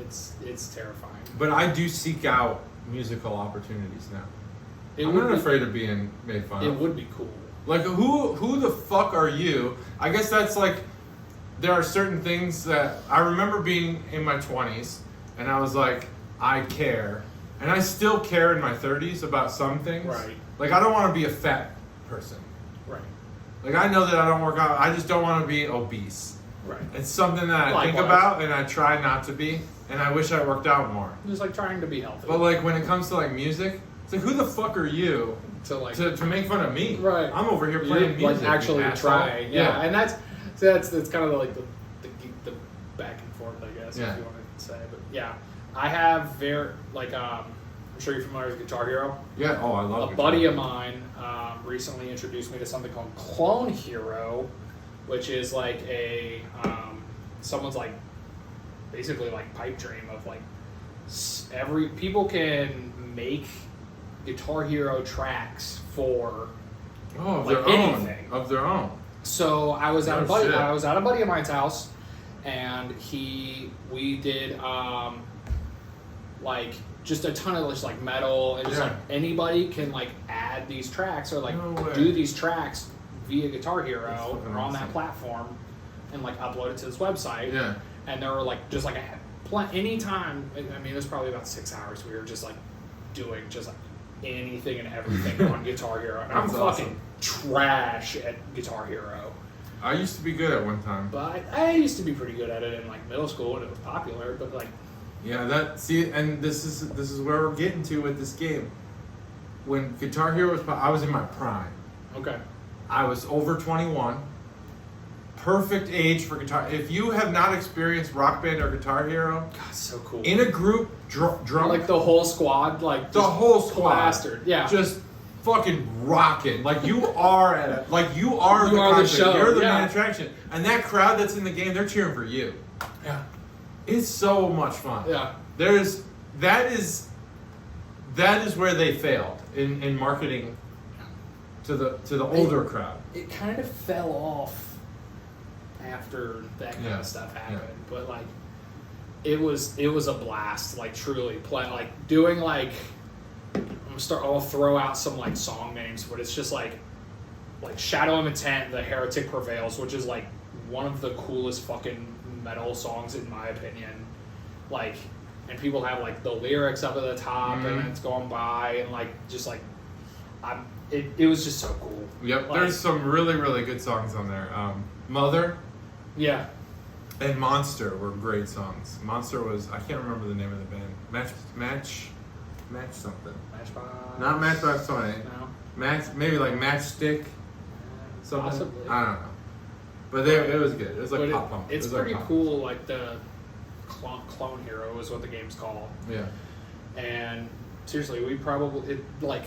It's terrifying. But I do seek out musical opportunities now. It I'm would not be- afraid of being made fun It of. would be cool. Like who the fuck are you? I guess that's like there are certain things that I remember being in my 20s and I was like, I care. And I still care in my 30s about some things. Right. Like I don't want to be a fat person. Right. Like I know that I don't work out. I just don't want to be obese. Right. It's something that I think Likewise. about and I try not to be. And I wish I worked out more. Just like trying to be healthy. But like when it comes to like music, it's like who the fuck are you to like to make fun of me? Right. I'm over here playing You're, music. like actually you asshole. trying. Yeah. And that's kind of like the back and forth, I guess, Yeah. if you want to say. But yeah, I have I'm sure you're familiar with Guitar Hero. Yeah. Oh, I love A it. buddy of mine recently introduced me to something called Clone Hero, which is like a someone's like basically like pipe dream of like people can make Guitar Hero tracks for of like their anything. own. Of their own. So I was at Oh, a buddy. shit. I was at a buddy of mine's house, and we did like just a ton of just like metal and just Yeah. like anybody can like add these tracks or like No way. do these tracks via Guitar That's Hero fucking or on awesome. that platform and like upload it to this website. Yeah. And there were like just like anytime. I mean, it was probably about 6 hours. We were just like doing just like anything and everything on Guitar Hero. And I'm That's fucking trash at Guitar Hero. I used to be good at one time. But I used to be pretty good at it in like middle school when it was popular. But like, Yeah, and this is where we're getting to with this game. When Guitar Hero was, I was in my prime. okay, I was over 21. Perfect age for guitar. If you have not experienced Rock Band or Guitar Hero, God, so cool. in a group, drum like the whole squad, like the just whole squad, plastered. Yeah, just fucking rocking. Like you are you are You the are the content. show, You're the yeah. main attraction, and that crowd that's in the game, they're cheering for you. yeah, It's so much fun. yeah. That is where they failed in marketing to the older crowd. It kind of fell off after that kind Yeah, of stuff yeah. happened, but like it was a blast. Like truly play like doing like I'll throw out some like song names, but it's just like Shadow of Intent, The Heretic Prevails, which is like one of the coolest fucking metal songs in my opinion. Like, and people have like the lyrics up at the top Mhm. and it's going by and like just like it was just so cool. Yep, Like, there's some really, really good songs on there. Mother yeah. and Monster were great songs. Monster was, I can't remember the name of the band. Match something. Matchbox. Not Matchbox 20. No. Maybe like Matchstick something. Possibly. I don't know. But it was good. It was like But pop punk. it's It was like pretty pop. cool. Like the Clone Hero is what the game's called. Yeah. And seriously, like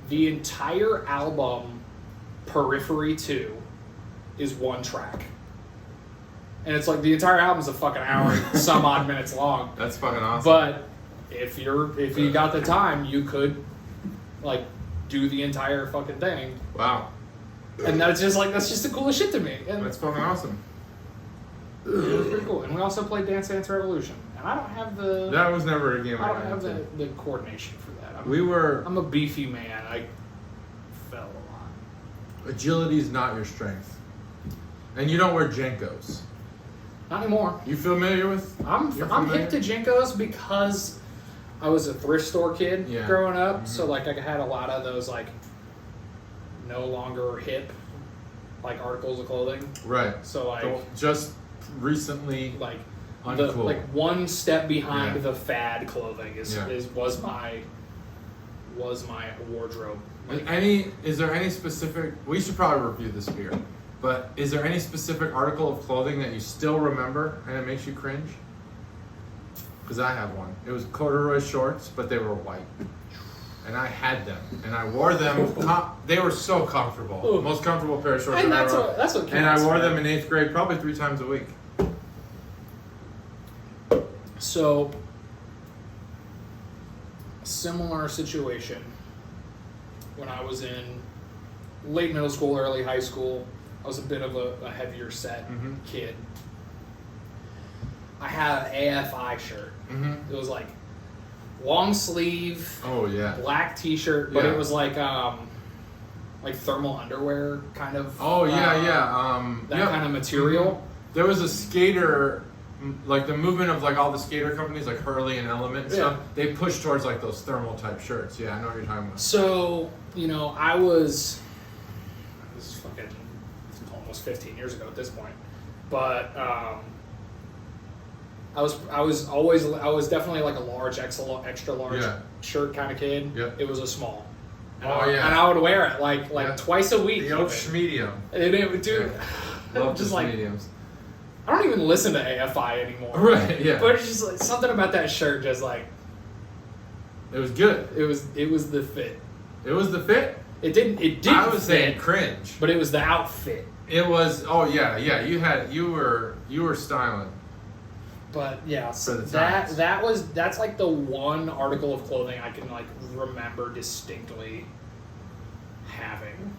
the entire album Periphery 2 is one track. And it's like the entire album's a fucking hour and some odd minutes long. That's fucking awesome. But if you got the time, you could like do the entire fucking thing. Wow. And that's just the coolest shit to me. And That's fucking awesome. it was pretty cool. And we also played Dance Dance Revolution and I don't have the. That was never a game I I don't got have into. the coordination for that. I'm a beefy man. I fell a lot. Agility is not your strength. And you don't wear Jenkos. Not anymore. You familiar with? I'm hip to Jinkos because I was a thrift store kid growing up. Mm-hmm. So like I had a lot of those like no longer hip like articles of clothing. Right. So like just recently like uncool. like one step behind the fad clothing was my wardrobe. Like, is there any specific? We should probably review this beer, but is there any specific article of clothing that you still remember and it makes you cringe? Because I have one. It was corduroy shorts, but they were white, and I had them, and I wore them. They were so comfortable, most comfortable pair of shorts. And that's what counts. And I wore them in 8th grade, probably 3 times a week. So, similar situation when I was in late middle school, early high school. I was a bit of a heavier set kid. I had an AFI shirt. Mm-hmm. It was like long sleeve, black T-shirt, but it was like thermal underwear kind of. That kind of material. Mm-hmm. There was a skater. Like the movement of like all the skater companies like Hurley and Element and stuff, they push towards like those thermal type shirts. Yeah, I know what you're talking about. So, this is fucking almost 15 years ago at this point. But I was definitely like a large, extra large shirt kind of kid. Yep. It was a small. And and I would wear it like twice a week. The old schmedium. And it would do love just the like schmediums. I don't even listen to AFI anymore. Right, yeah. But it's just like something about that shirt just like it was good. It was the fit. It was the fit? It didn't I was fit, saying cringe. But it was the outfit. It was you were styling. But yeah, so that's like the one article of clothing I can like remember distinctly having.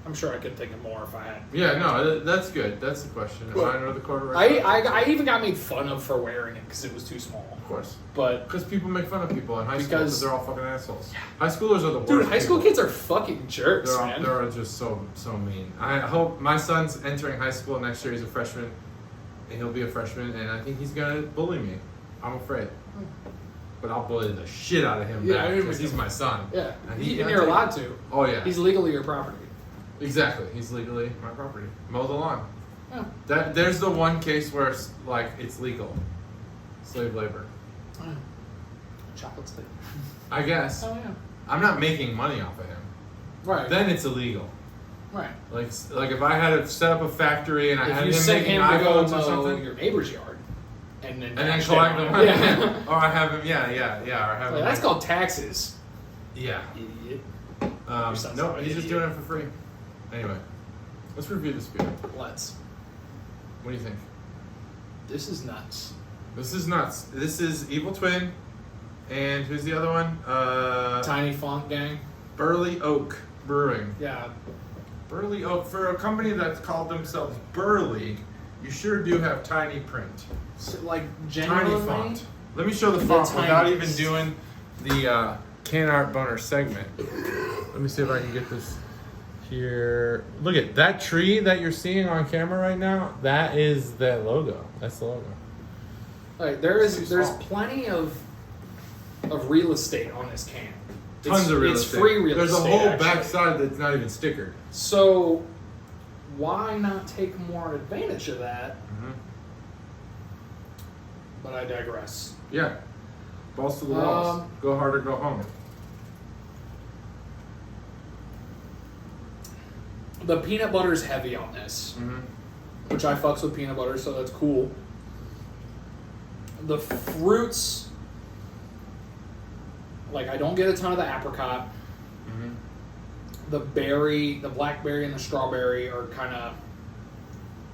I'm sure I could think of more if I had. Yeah, no, that's good. That's the question. Am I under the corduroy? I even got made fun of for wearing it because it was too small. Of course. But because people make fun of people in high school because they're all fucking assholes. Yeah. High schoolers are the worst. Dude, high school kids are fucking jerks, man. They're just so mean. I hope my son's entering high school next year. He's a freshman, and he'll be a freshman, and I think he's gonna bully me. I'm afraid. But I'll bully the shit out of him back because he's my son. Yeah, and you're allowed to. Oh yeah. He's legally your property. Exactly, he's legally my property. Mow the lawn. Yeah. There's the one case where it's legal. Slave labor. Oh. Chocolate slave. I guess. Oh yeah. I'm not making money off of him. Right. Then it's illegal. Right. Like if I had to set up a factory and I had him making to go iPhones or something, your neighbor's yard, and then collect the money. Yeah. Or I have him. Yeah. Or have him. That's called taxes. Yeah. Idiot. No, he's just doing it for free. Anyway, let's review this beer. Let's. What do you think? This is nuts. This is nuts. This is Evil Twin, and who's the other one? Tiny Font Gang. Burley Oak Brewing. Yeah. Burley Oak. For a company that's called themselves Burley, you sure do have tiny print. So, like, genuinely? Tiny font. Let me show the font without even doing the can art boner segment. Let me see if I can get this here. Look at that tree that you're seeing on camera right now. That is the logo. That's the logo. Like there's plenty of real estate on this can. Tons of real estate. It's free real estate. There's a whole backside that's not even stickered. So why not take more advantage of that? Mm-hmm. But I digress. Yeah. Balls to the walls. Go hard or go home. The peanut butter's heavy on this, which I fucks with peanut butter, so that's cool. The fruits, like I don't get a ton of the apricot. The berry, the blackberry and the strawberry are kind of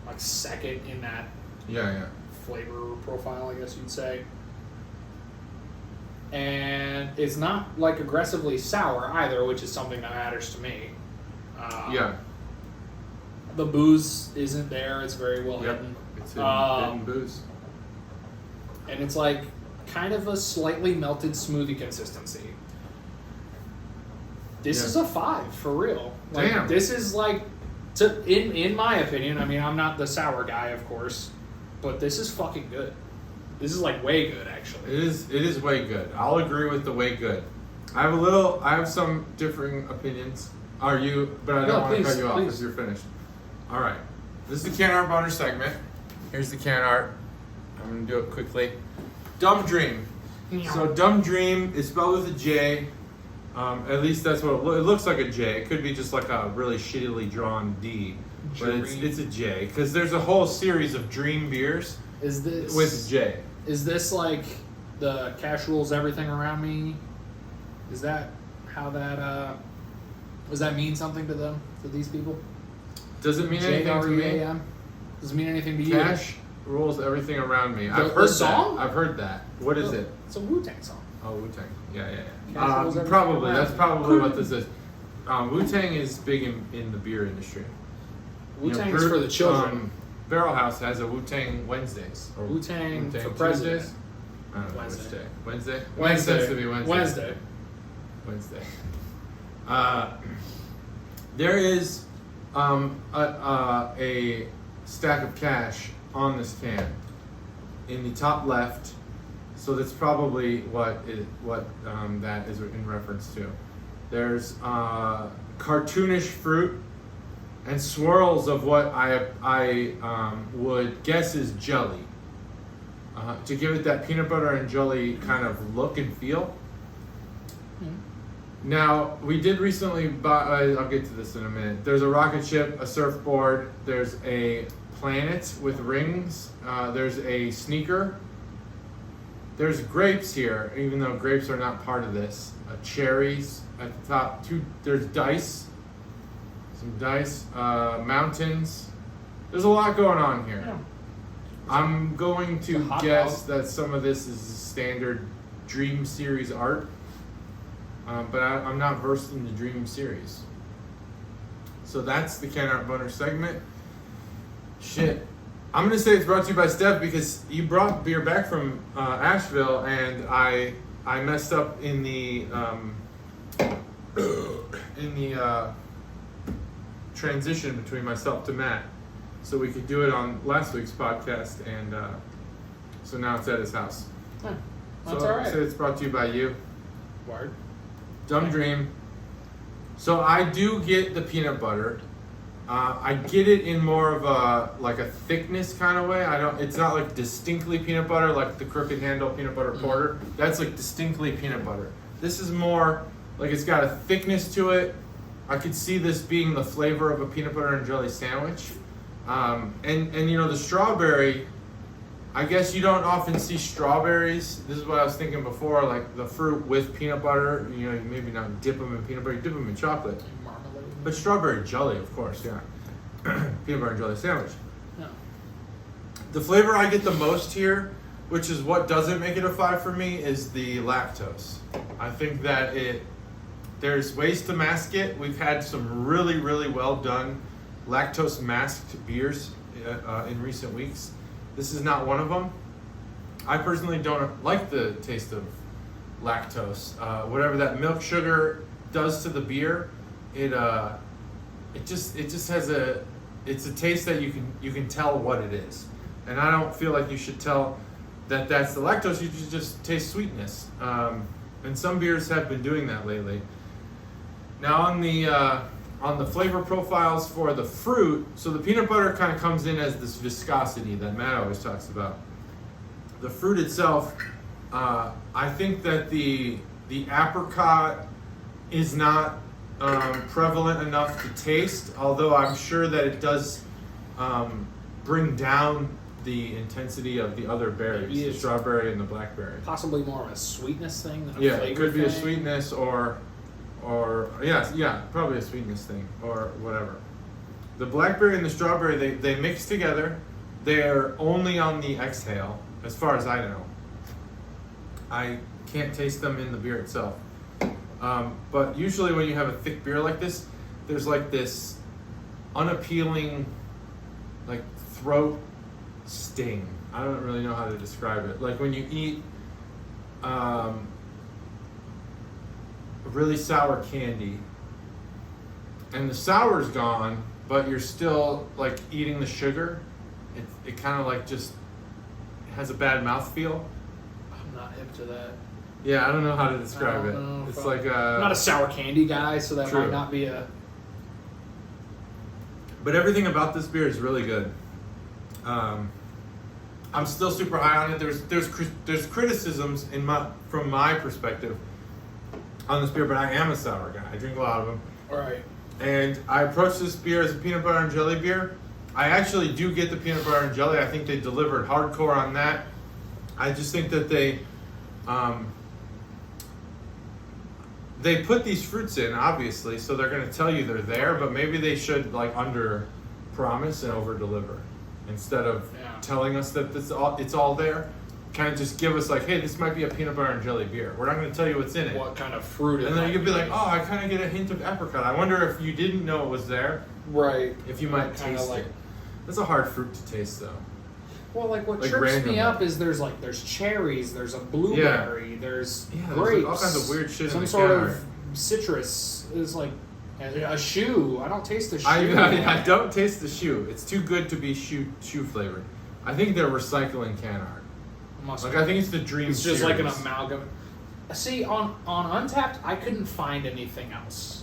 like second in that flavor profile, I guess you'd say. And it's not like aggressively sour either, which is something that matters to me. The booze isn't there. It's very well hidden. It's hidden booze. and it's like kind of a slightly melted smoothie consistency. This is a 5 for real. Like, Damn. This is like, in my opinion. I mean, I'm not the sour guy, of course, but this is fucking good. This is like way good, actually. It is way good. I'll agree with the way good. I have some differing opinions. But I don't want to cut you off because you're finished. All right. This is the can art boner segment. Here's the can art. I'm going to do it quickly. Dumb Dream. So Dumb Dream is spelled with a J. At least that's what it looks like, a J. It could be just like a really shittily drawn D. But it's a J. Because there's a whole series of Dream beers with a J. Is this like the cash rules everything around me? Is that how that does that mean something to them, to these people? Does it mean anything to me? J-R-E-A-M? Does it mean anything to you? Cash rules everything around me. I've heard that. I've heard that. What is it? It's a Wu-Tang song. Oh, Wu-Tang. Yeah. Cash Probably. That's probably what this is. Wu-Tang is big in the beer industry. Wu-Tang is for the children. Barrel House has a Wu-Tang Wednesdays. Or Wu-Tang for president. Tuesdays? I don't know which day. Wednesday? Wednesday. Makes sense to be Wednesday. Wednesday. There is a stack of cash on this can in the top left, so that's probably what that is in reference to. There's cartoonish fruit and swirls of what I would guess is jelly to give it that peanut butter and jelly kind of look and feel. Now, we did recently buy, I'll get to this in a minute. There's a rocket ship, a surfboard, there's a planet with rings, there's a sneaker, there's grapes here, even though grapes are not part of this. Cherries at the top, there's dice, some dice, mountains. There's a lot going on here. Yeah. I'm going to guess that some of this is standard Dream series art. But I'm not versed in the Dream series. So that's the Can Art Boner segment. Shit. I'm going to say it's brought to you by Stev because you brought beer back from Asheville and I messed up in the transition between myself to Matt. So we could do it on last week's podcast and so now it's at his house. That's so all right. So it's brought to you by you. Word. Dumb Dream. So I do get the peanut butter. I get it in more of a thickness kind of way. It's not like distinctly peanut butter like the Crooked Handle peanut butter porter. That's like distinctly peanut butter. This is more like it's got a thickness to it. I could see this being the flavor of a peanut butter and jelly sandwich. And the strawberry, I guess you don't often see strawberries. This is what I was thinking before, like the fruit with peanut butter. You maybe not dip them in peanut butter, you dip them in chocolate. Marmalade. But strawberry jelly, of course, yeah. Peanut butter and jelly sandwich. No. The flavor I get the most here, which is what doesn't make it a 5 for me, is the lactose. I think that there's ways to mask it. We've had some really, really well done lactose masked beers in recent weeks. This is not one of them. I personally don't like the taste of lactose. Whatever that milk sugar does to the beer, it just has it's a taste that you can tell what it is. And I don't feel like you should tell that that's the lactose. You should just taste sweetness. And some beers have been doing that lately. Now on the flavor profiles for the fruit, so the peanut butter kind of comes in as this viscosity that Matt always talks about. The fruit itself, I think that the apricot is not prevalent enough to taste, although I'm sure that it does bring down the intensity of the other berries, the strawberry and the blackberry. Possibly more of a sweetness thing than a flavor it could be a thing. sweetness or probably a sweetness thing or whatever. The blackberry and the strawberry, they mix together. They're only on the exhale, as far as I know. I can't taste them in the beer itself. But usually when you have a thick beer like this, there's like this unappealing, like throat sting I don't really know how to describe it. Like when you eat really sour candy, and the sour's gone, but you're still like eating the sugar. It kind of like just has a bad mouthfeel. I'm not hip to that. Yeah, I don't know how to describe it. It's like I'm not a sour candy guy, so that True. might not be a. But everything about this beer is really good. I'm still super high on it. There's criticisms from my perspective on this beer, but I am a sour guy. I drink a lot of them. All right. And I approach this beer as a peanut butter and jelly beer. I actually do get the peanut butter and jelly. I think they delivered hardcore on that. I just think that they put these fruits in, obviously, so they're going to tell you they're there, but maybe they should like under promise and over deliver instead of telling us that it's all there. Kind of just give us like, hey, this might be a peanut butter and jelly beer. We're not going to tell you what's in it. What kind of fruit? And then you could be like, oh, I kind of get a hint of apricot. I wonder if you didn't know it was there. Right. If you might taste like, it. That's a hard fruit to taste, though. Well, like what like trips randomly. me up is there's cherries, there's a blueberry, there's grapes, there's all kinds of weird shit some in the sort counter. of citrus. Is like a shoe. I don't taste the shoe. I don't taste the shoe. It's too good to be shoe flavored. I think they're recycling can art. I think it's the Jream. It's just series. like an amalgam. See, on Untapped, I couldn't find anything else.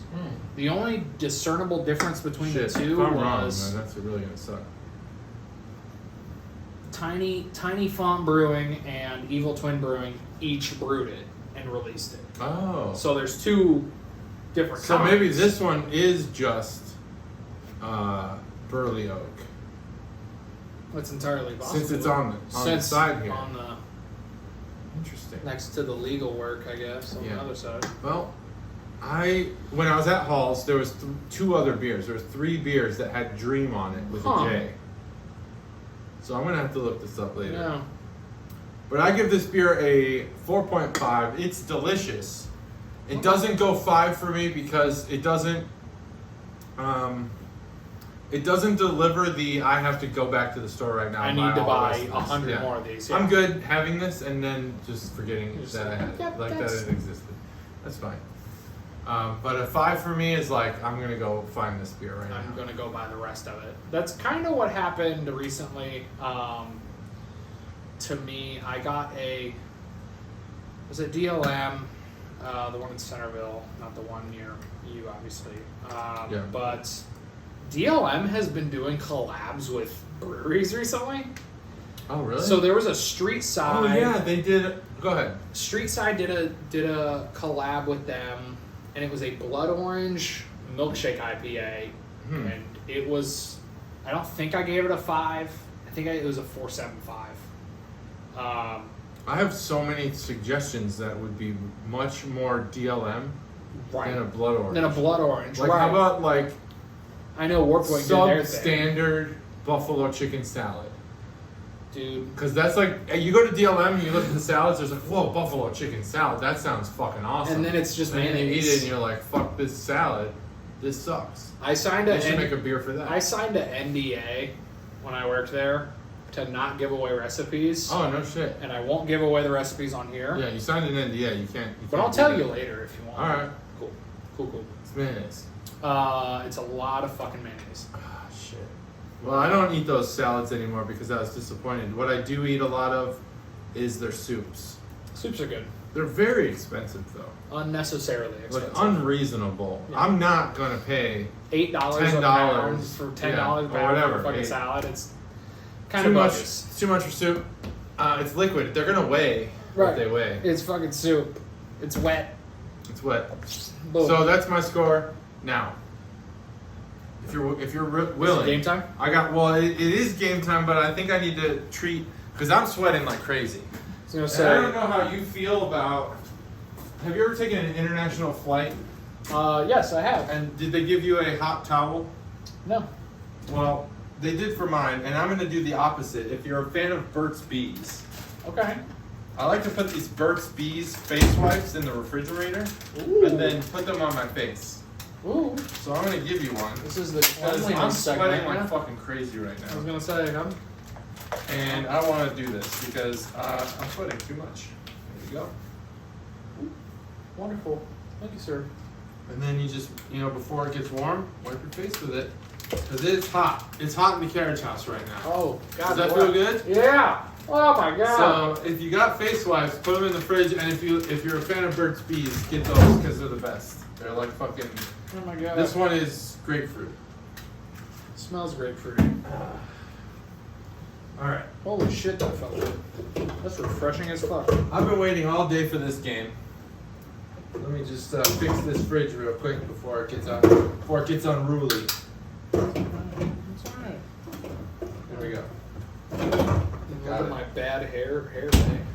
The only discernible difference between the two if I'm wrong, was man, that's really gonna suck. Tiny Font Brewing and Evil Twin Brewing each brewed it and released it. Oh. So there's two different So kinds. maybe this one is just Burley Oak. That's entirely possible. Since it's on the side here. On the Interesting. next to the legal work, I guess, on the other side. Well, when I was at Hall's, there was two other beers. There was 3 beers that had Jream on it with a J. So I'm gonna have to look this up later. Yeah. But I give this beer a 4.5. It's delicious. It doesn't go 5 for me because it doesn't deliver the I have to go back to the store right now. I need to buy 100 more of these. Yeah. I'm good having this and then just forgetting that I had it, Yep, that it existed. That's fine. But a 5 for me is like, I'm going to go find this beer right now. I'm going to go buy the rest of it. That's kind of what happened recently to me. I got was it DLM, the one in Centerville, not the one near you, obviously. But DLM has been doing collabs with breweries recently. Oh, really? So there was a Street Side. Oh, yeah, they did. Go ahead. Street Side did a collab with them. And it was a blood orange milkshake IPA, and it was. I don't think I gave it a 5. I think it was a 4.75. I have so many suggestions that would be much more DLM than a blood orange. Like how about like I know Warpwing did their thing. substandard buffalo chicken salad. Dude. Because that's like, you go to DLM and you look at the salads, there's like, whoa, buffalo chicken salad. That sounds fucking awesome. And then it's just and then you eat mayonnaise. it and you're like, fuck this salad. This sucks. I signed They should make a beer for that. I signed an NDA when I worked there to not give away recipes. Oh, no shit. And I won't give away the recipes on here. Yeah, you signed an NDA. You can't. But I'll tell you later if you want. Alright. Cool. It's mayonnaise. It's a lot of fucking mayonnaise. Ah, shit. Well, I don't eat those salads anymore because I was disappointed. What I do eat a lot of is their soups. Soups are good. They're very expensive, though. unnecessarily expensive. Like unreasonable. Yeah. I'm not gonna pay $8 a pound for $10 a pound for a fucking salad. It's kind too of much. bogus. It's too much for soup. It's liquid. They're gonna weigh what they weigh. It's fucking soup. It's wet. It's wet. Boom. So that's my score. Now, if you're willing, Is it game time? I got. Well, it is game time, but I think I need to treat because I'm sweating like crazy. I was And I gonna don't know how you feel about. Have you ever taken an international flight? say, yes, I have. And did they give you a hot towel? No. Well, they did for mine, and I'm going to do the opposite. If you're a fan of Burt's Bees, Okay. I like to put these Burt's Bees face wipes in the refrigerator Ooh. and then put them on my face. Ooh. So I'm going to give you one. This is the Because I'm cleanliness sweating segment. like fucking crazy right I was now. gonna say, And I want to do this because I'm sweating too much. There you go. Wonderful. Thank you, sir. And then you just, before it gets warm, wipe your face with it. Because it's hot. It's hot in the carriage house right now. Oh, God. Does that feel good? Yeah. Oh, my God. So if you got face wipes, put them in the fridge. And if you're a fan of Burt's Bees, get those because they're the best. They're like fucking... Oh, my God. This one is grapefruit. Smells grapefruit. All right. Holy shit, that felt good. That's refreshing as fuck. I've been waiting all day for this game. Let me just fix this fridge real quick before it gets unruly. That's alright. There we go. Look at my bad hair thing.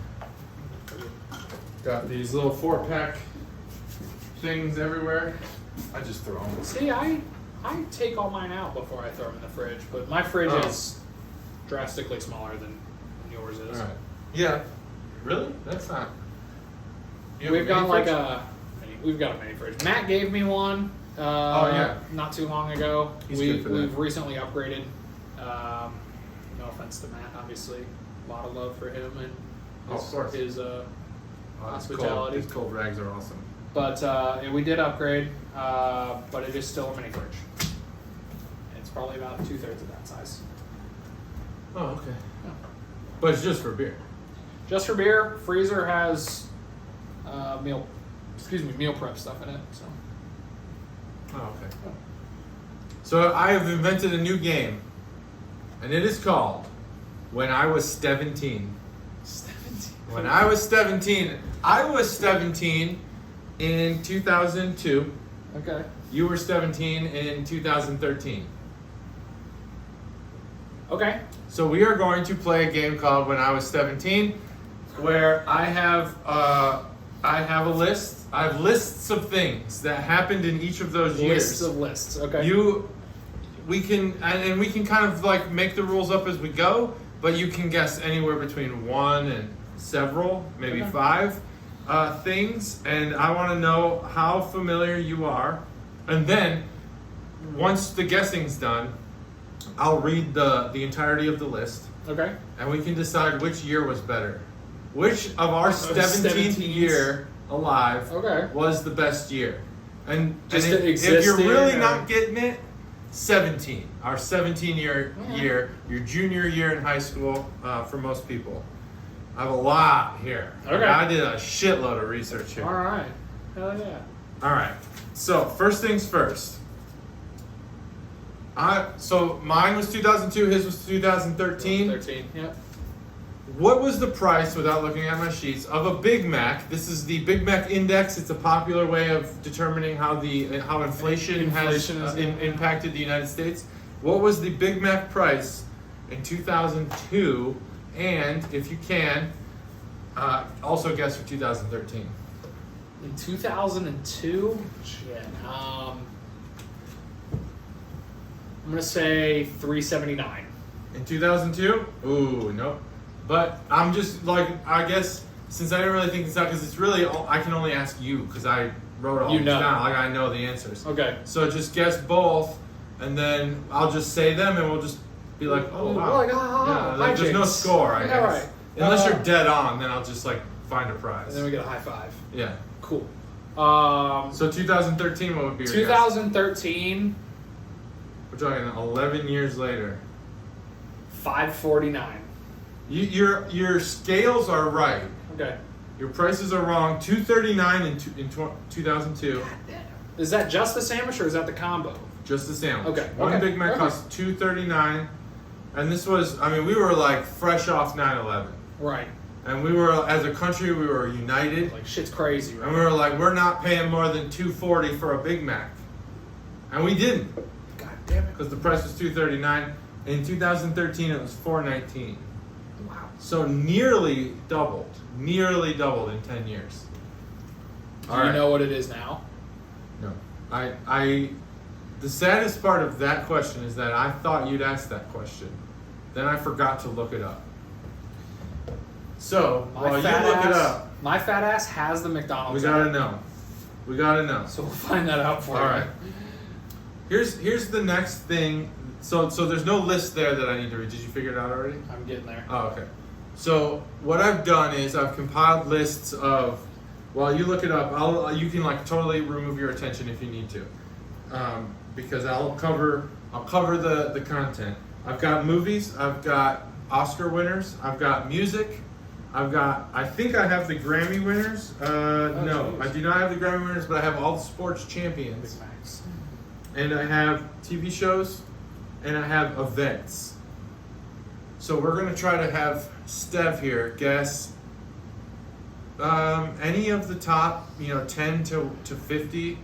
Got these little 4-pack things everywhere. I just throw them. See, I take all mine out before I throw them in the fridge, but my fridge is drastically smaller than yours is. All right. Yeah. Really? That's not. We've got we've got a mini fridge. Matt gave me one. Not too long ago. We've recently upgraded. No offense to Matt, obviously. A lot of love for him and his hospitality. His cold rags are awesome. But we did upgrade, but it is still a mini fridge. It's probably about 2/3 of that size. Oh, okay. Yeah. But it's just for beer. Just for beer. Freezer has meal prep stuff in it. So. Oh, okay. So I have invented a new game, and it is called When I Was Steventeen. When I was 17, I was 17 in 2002. Okay. You were 17 in 2013. Okay. So we are going to play a game called When I Was 17, where I have a list. I have lists of things that happened in each of those years. Lists of lists. Okay. We can kind of like make the rules up as we go, but you can guess anywhere between one and several, maybe 5 things, and I want to know how familiar you are. And then once the guessing's done, I'll read the entirety of the list. Okay. And we can decide which year was better. Which of our 17th year alive was the best year. And if you're really not getting it, 17. Our 17-year year, your junior year in high school for most people. I have a lot here. Okay. I did a shitload of research here. All right. Hell yeah. All right. So first things first. So mine was 2002. His was 2013. 13. Yep. What was the price, without looking at my sheets, of a Big Mac? This is the Big Mac Index. It's a popular way of determining how inflation has impacted the United States. What was the Big Mac price in 2002? And if you can, also guess for 2013. In 2002, shit. I'm gonna say $3.79. In 2002? Ooh, nope. But I'm just like, I guess, since I didn't really think this out, because it's really, I can only ask you, because I wrote all these down, like I know the answers. Okay. So just guess both, and then I'll just say them, and we'll just be like, oh, wow. There's no score, I guess. Right. Unless you're dead on, then I'll just like find a prize. And then we get a high five. Yeah. Cool. So 2013, what would be your 2013. Guess? We're talking 11 years later. $5.49. Your scales are right. Okay. Your prices are wrong. $2.39 in 2002. God damn. Is that just the sandwich or is that the combo? Just the sandwich. Okay. One Big Mac cost $2.39, and this was, we were like fresh off 9/11. Right. And we were, as a country, we were united. Like shit's crazy, right? And we were like, we're not paying more than $2.40 for a Big Mac, and we didn't. God damn it. Because the price was $2.39. In 2013, it was $4.19. Wow. So nearly doubled in 10 years. Do you know what it is now? No. The saddest part of that question is that I thought you'd ask that question. Then I forgot to look it up. So, while you look it up, my fat ass has the McDonald's. We gotta know. So we'll find that out for you. All right. Here's the next thing So there's no list there that I need to read. Did you figure it out already? I'm getting there. Oh, okay. So what I've done is I've compiled lists of. While you look it up, you can like totally remove your attention if you need to, because I'll cover the content. I've got movies. I've got Oscar winners. I've got music. I think I have the Grammy winners. No, geez. I do not have the Grammy winners, but I have all the sports champions. Big Macs. And I have TV shows, and I have events. So we're gonna try to have Stev here guess any of the top, 10 to 50.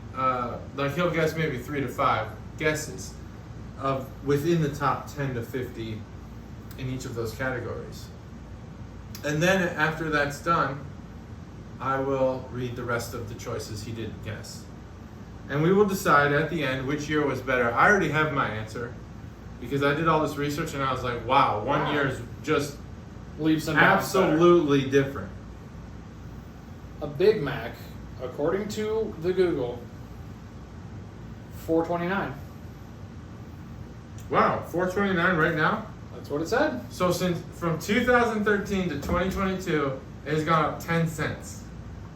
Like he'll guess maybe 3 to 5 guesses of within the top 10 to 50 in each of those categories. And then after that's done, I will read the rest of the choices he didn't guess. And we will decide at the end which year was better. I already have my answer because I did all this research and I was like, wow, one year is just Leaps and bounds better. absolutely different. A Big Mac, according to the Google, $4.29. Wow, $4.29 right now? That's what it said. So since from 2013 to 2022, it has gone up 10 cents.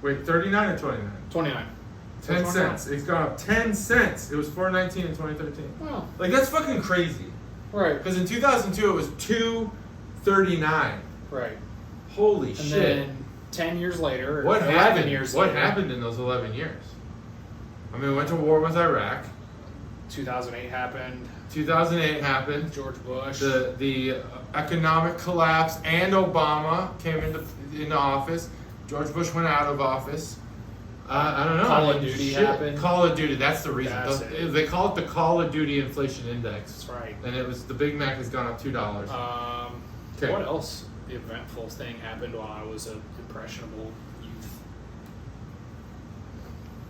Wait, 39 or 29? 29. 10 cents. It's gone up 10 cents. It was $4.19 in 2013. Wow. Like that's fucking crazy. Right. Because in 2002 it was $2.39. Right. Holy And shit! then 10 years later, or What 11 happened? years What later, happened in those 11 years? I mean, we went to war with Iraq. 2008 happened. 2008 happened. George Bush. The economic collapse and Obama came into office. George Bush went out of office. I don't know. Call of Duty happened. Call of Duty. That's the reason. That's it. They call it the Call of Duty Inflation Index. That's right. And it was the Big Mac has gone up $2. Okay. What else eventful thing happened while I was an impressionable youth?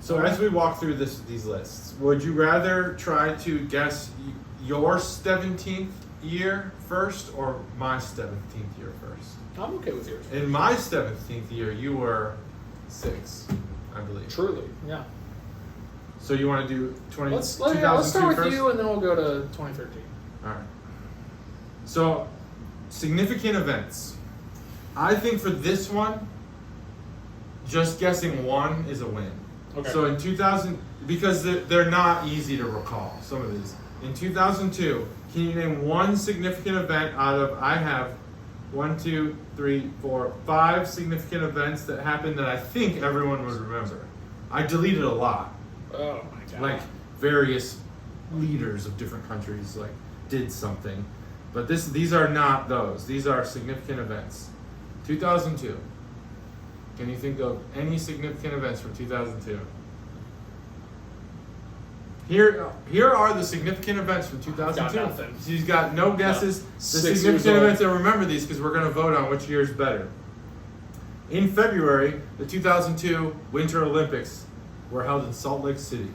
So as we walk through these lists, would you rather try to guess your 17th year first or my 17th year first? I'm okay with yours. In my 17th year, you were 6, I believe. Truly, yeah. So you want to do 20? Let's 2002 start with first? you, and then we'll go to 2013. All right. So, significant events. I think for this one, just guessing one is a win. Okay. So in 2000, because they're not easy to recall, some of these. In 2002, can you name one significant event out of, I have 1, 2, 3, 4, 5 significant events that happened that I think everyone would remember. I deleted a lot. Oh my god. Like various leaders of different countries did something. But these are not those. These are significant events. 2002. Can you think of any significant events from 2002? Here are the significant events from 2002. Got nothing. She's got no guesses. No. The 6 years significant old. events, and remember these because we're going to vote on which year is better. In February, the 2002 Winter Olympics were held in Salt Lake City.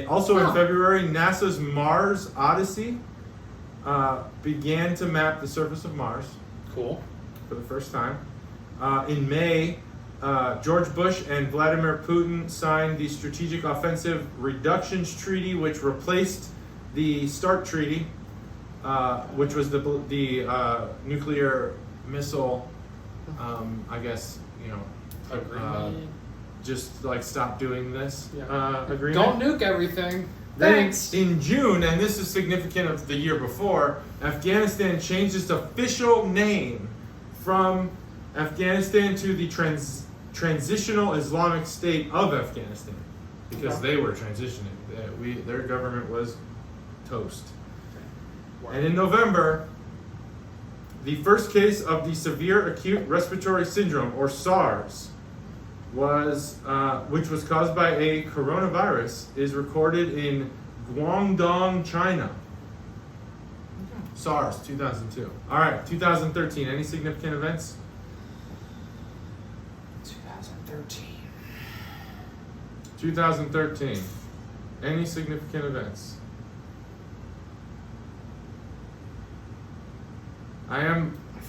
Also in February, NASA's Mars Odyssey began to map the surface of Mars. Cool. For the first time. In May, George Bush and Vladimir Putin signed the Strategic Offensive Reductions Treaty, which replaced the START Treaty, which was the nuclear missile, I guess, Agreement. just stop doing this Yeah. agreement. Don't nuke everything. Then Thanks. in June, and this is significant of the year before, Afghanistan changed its official name from Afghanistan to the Transitional Islamic State of Afghanistan because they were transitioning. Their government was toast. And in November, the first case of the severe acute respiratory syndrome, or SARS, which was caused by a coronavirus, is recorded in Guangdong, China. SARS, 2002. All right, 2013. Any significant events? 2013. 2013. Any significant events?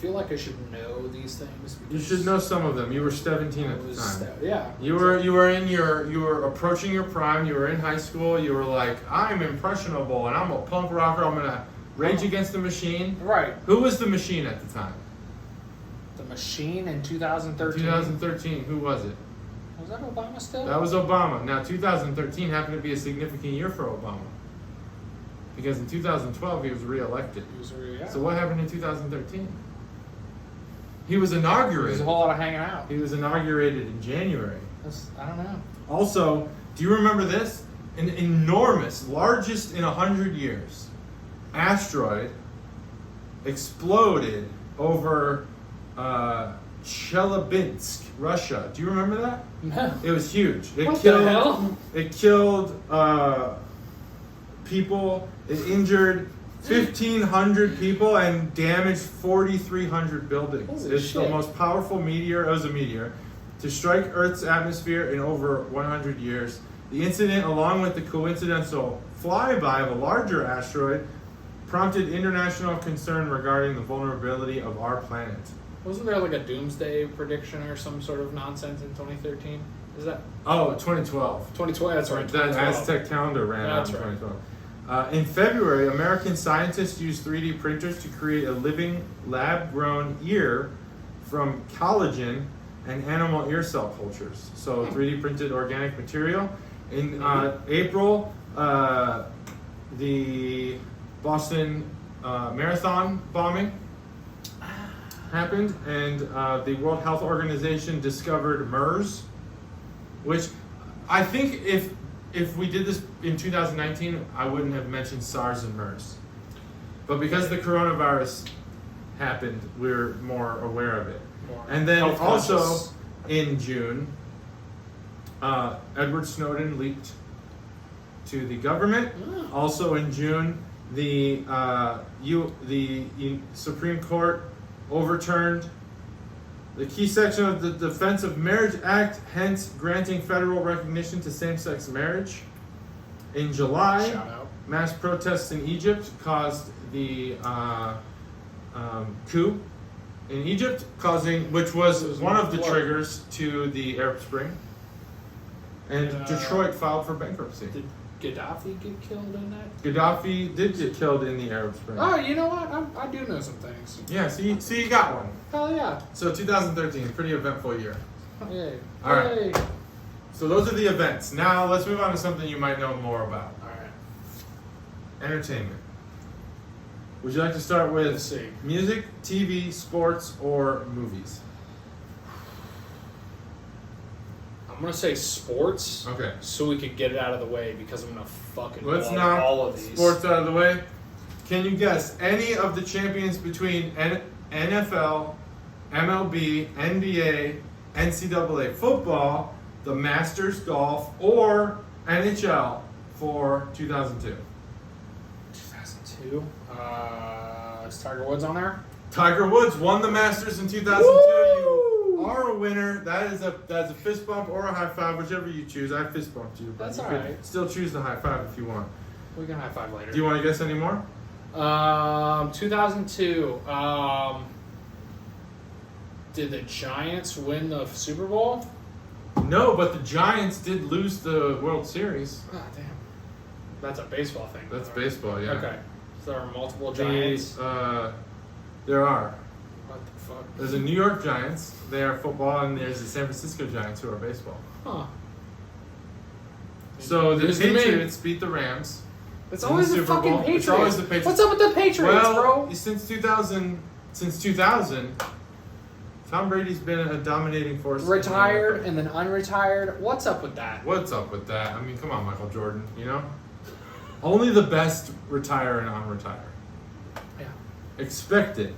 feel like I should know these things. You should know some of them. You were Steventeen at the time. Yeah. You were approaching your prime. You were in high school. You were like, I'm impressionable and I'm a punk rocker. I'm gonna rage against the machine. Right. Who was the machine at the time? The Machine in 2013. 2013. Who was it? Was that Obama still? That was Obama. Now 2013 happened to be a significant year for Obama because in 2012 he was reelected. So what happened in 2013? He was inaugurated. There's a whole lot of hanging out. He was inaugurated in January. I don't know. Also, do you remember this? An enormous, largest in 100 years, asteroid exploded over Chelyabinsk, Russia. Do you remember that? No. It was huge. What the hell? It killed people. It injured 1,500 people and damaged 4,300 buildings. Holy It's shit. the most powerful meteor. It was a meteor to strike Earth's atmosphere in over 100 years. The incident, along with the coincidental flyby of a larger asteroid, prompted international concern regarding the vulnerability of our planet. Wasn't there like a doomsday prediction or some sort of nonsense in 2013? Is that Oh, 2012. 2012? That's right. That 2012. Aztec calendar ran out in 2012. In February, American scientists used 3D printers to create a living lab-grown ear from collagen and animal ear cell cultures. So 3D printed organic material. In April, the Boston Marathon bombing happened, and the World Health Organization discovered MERS, which I think if we did this in 2019, I wouldn't have mentioned SARS and MERS. But because the coronavirus happened, we're more aware of it. And then Health also conscious. in June, Edward Snowden leaked to the government. Oh. Also in June, the Supreme Court overturned the key section of the Defense of Marriage Act, hence granting federal recognition to same-sex marriage. In July, Shout out. mass protests in Egypt caused the coup in Egypt, which was one of the triggers to the Arab Spring. And Detroit filed for bankruptcy. Did Gaddafi get killed in that? Gaddafi did get killed in the Arab Spring. Oh, you know what? I do know some things. Yeah, so you got one. Hell yeah. So 2013, pretty eventful year. Yay. All right. Yay. So those are the events. Now let's move on to something you might know more about. All right. Entertainment. Would you like to start with Let's see. music, TV, sports, or movies? I'm gonna say sports. Okay. So we could get it out of the way because I'm gonna fucking Let's blow knock all of these. sports out of the way. Can you guess any of the champions between NFL, MLB, NBA, NCAA football, the Masters golf, or NHL for 2002? 2002. Is Tiger Woods on there? Tiger Woods won the Masters in 2002. Woo! You are a winner. That's a fist bump or a high five, whichever you choose. I fist bumped you, but That's you all could right. still choose the high five if you want. We can high five later. Do you want to guess any more? 2002. Did the Giants win the Super Bowl? No, but the Giants did lose the World Series. Ah, damn. That's a baseball thing. That's though. baseball, yeah. Okay. So there are multiple Giants. There are. What the fuck? There's the New York Giants. They are football, and there's the San Francisco Giants, who are baseball. Huh. So the Who's the Patriots beat the Rams. It's in always the the Super fucking Bowl. Patriots. It's always the Patriots. What's up with the Patriots, Well, bro? since 2000, Tom Brady's been a dominating force. Retired and then unretired. What's up with that? What's up with that? I mean, come on, Michael Jordan. You know, only the best retire and unretire. Yeah. Expect it.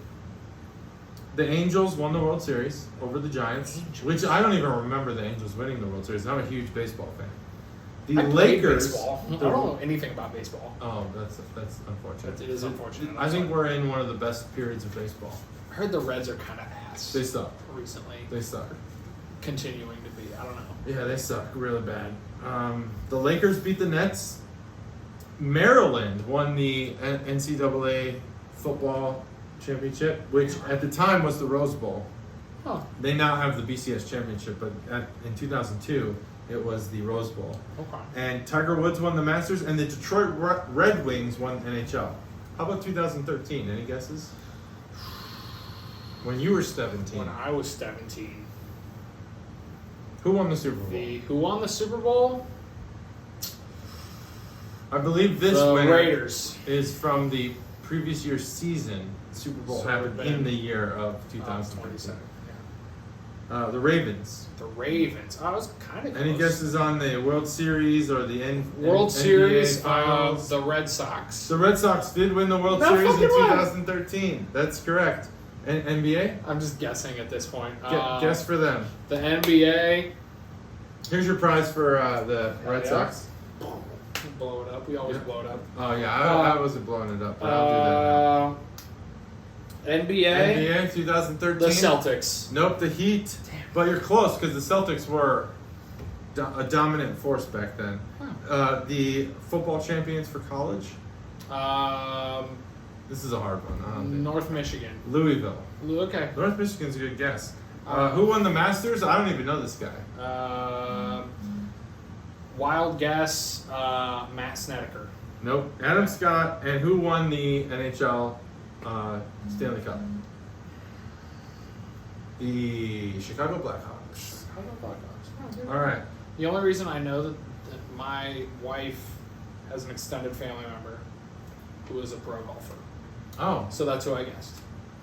The Angels won the World Series over the Giants, which I don't even remember the Angels winning the World Series. I'm a huge baseball fan. The I played Lakers. baseball. I don't know anything about baseball. Oh, that's unfortunate. It is unfortunate. I think we're in one of the best periods of baseball. I heard the Reds are kind of ass They suck. recently. They suck. Continuing to be. I don't know. Yeah, they suck really bad. The Lakers beat the Nets. Maryland won the NCAA football Championship, which at the time was the Rose Bowl. Huh. They now have the BCS Championship, but in 2002, it was the Rose Bowl. Okay. And Tiger Woods won the Masters, and the Detroit Red Wings won NHL. How about 2013? Any guesses? When you were 17. When I was 17. Who won the Super Bowl? Who won the Super Bowl? I believe this The winner Raiders. is from the previous year's season. The Super Bowl So happened it would've in been, the year of 2013. 27. The Ravens. The Ravens. I was kind of close. Any guesses on the World Series or the World NBA Series? Finals? The Red Sox. The Red Sox did win the World No Series in fucking way. 2013. That's correct. And NBA? I'm just guessing at this point. Guess for them. The NBA. Here's your prize for the Red yeah. Sox. Blow it up. We always blow it up. Oh yeah, I wasn't blowing it up, but I'll do that now. NBA. NBA 2013. The Celtics. Nope, the Heat. Damn. But you're close because the Celtics were a dominant force back then. The football champions for college. This is a hard one. I don't think. North Michigan. Louisville. Okay. North Michigan's a good guess. Who won the Masters? I don't even know this guy. Wild guess. Matt Snedeker. Nope. Adam Scott. And who won the NHL Stanley Cup? The Chicago Blackhawks. All right. The only reason I know that my wife has an extended family member who is a pro golfer. Oh, So that's who I guessed.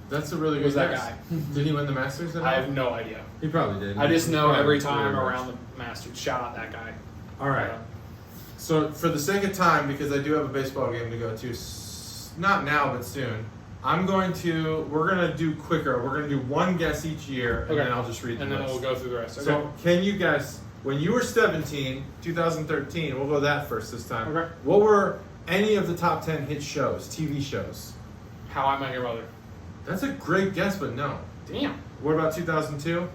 that's a really good Who's that guess. guy? Did he win the Masters at all? I have no idea. He probably did. I just He know probably every did time really around much. the Masters. Shout out that guy. All right. So for the sake of time, because I do have a baseball game to go to, not now but soon, we're gonna do quicker. We're gonna do one guess each year, and Okay. then I'll just read the And then list. we'll go through the rest. Okay. So can you guess, when you were 17, 2013, we'll go that first this time. Okay. What were any of the top 10 hit shows, TV shows? How I Met Your Mother. That's a great guess, but no. Damn. What about 2002?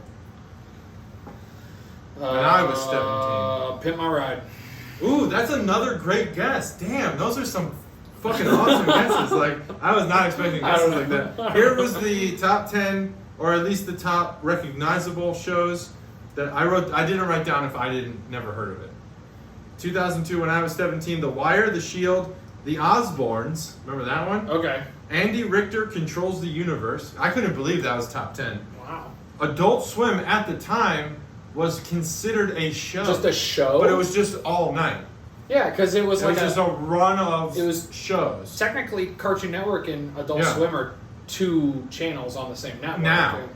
When I was 17. Pimp My Ride. Ooh, that's another great guess. Damn, those are some fucking awesome guesses. Like, I was not expecting I guesses don't like know. that. Here was the top 10, or at least the top recognizable shows that I wrote. I didn't write down if I never heard of it. 2002, when I was 17, The Wire, The Shield, The Osbournes. Remember that one? Okay. Andy Richter Controls the Universe. I couldn't believe that was top 10. Wow. Adult Swim at the time was considered a show. Just a show? But it was just all night. Yeah, because it was It was just a run of shows. technically Cartoon Network and Adult Yeah. Swim are two channels on the same network.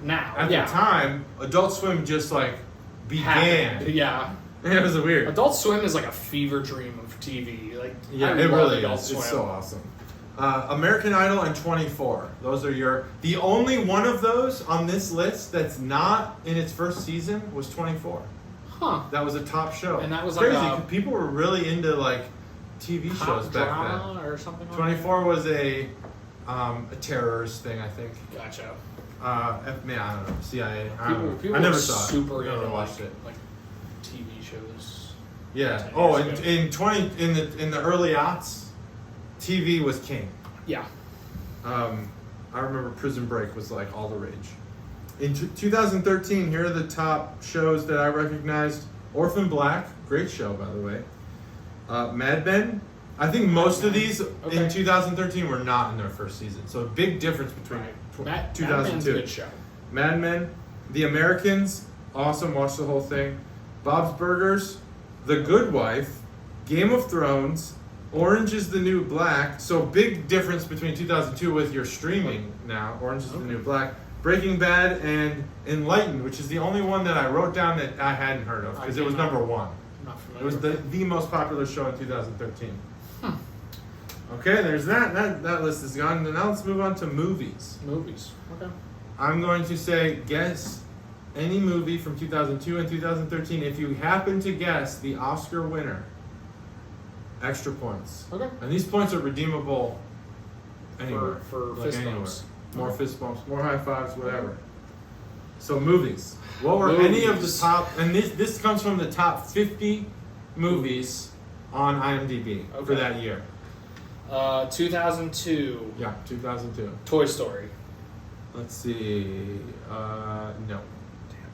Now. At yeah. the time, Adult Swim just like began. Happened. Yeah. It was weird. Adult Swim is like a fever dream of TV. Like, Yeah, I it love really Adult is. Swim. It's so awesome. American Idol and 24. Those are the only one of those on this list that's not in its first season was 24. Huh. That was a top show. And that was crazy. like a People were really into like TV shows back drama then. or something like 24 was a terrorist thing, I think. that? Gotcha. I don't know. CIA. I don't know. People I never were saw it. super I never into watched it. like TV shows. Yeah. 10 Oh, years in the early aughts, TV was king. Yeah. I remember Prison Break was like all the rage. In 2013, here are the top shows that I recognized. Orphan Black, great show by the way. Mad Men. I think most of these in 2013 were not in their first season, so a big difference between Mad 2002. Men's a good show. Mad Men, The Americans, awesome, watch the whole thing. Bob's Burgers, The Good Wife, Game of Thrones, Orange is the New Black. So big difference between 2002 with your streaming now. Orange is the New Black. Breaking Bad and Enlightened, which is the only one that I wrote down that I hadn't heard of because it was number one. I'm not familiar. It was the most popular show in 2013. Okay, there's that. That list is gone. And now let's move on to movies. Movies. Okay. I'm going to say guess any movie from 2002 and 2013. If you happen to guess the Oscar winner, extra points. Okay. And these points are redeemable anywhere. For Like fist anywhere. bumps. More fist bumps, more high fives, whatever. So movies. What were Movies. any of the top, and this comes from the top 50 movies on IMDb for Okay. that year. 2002. Yeah, 2002. Toy Story. Let's see. No.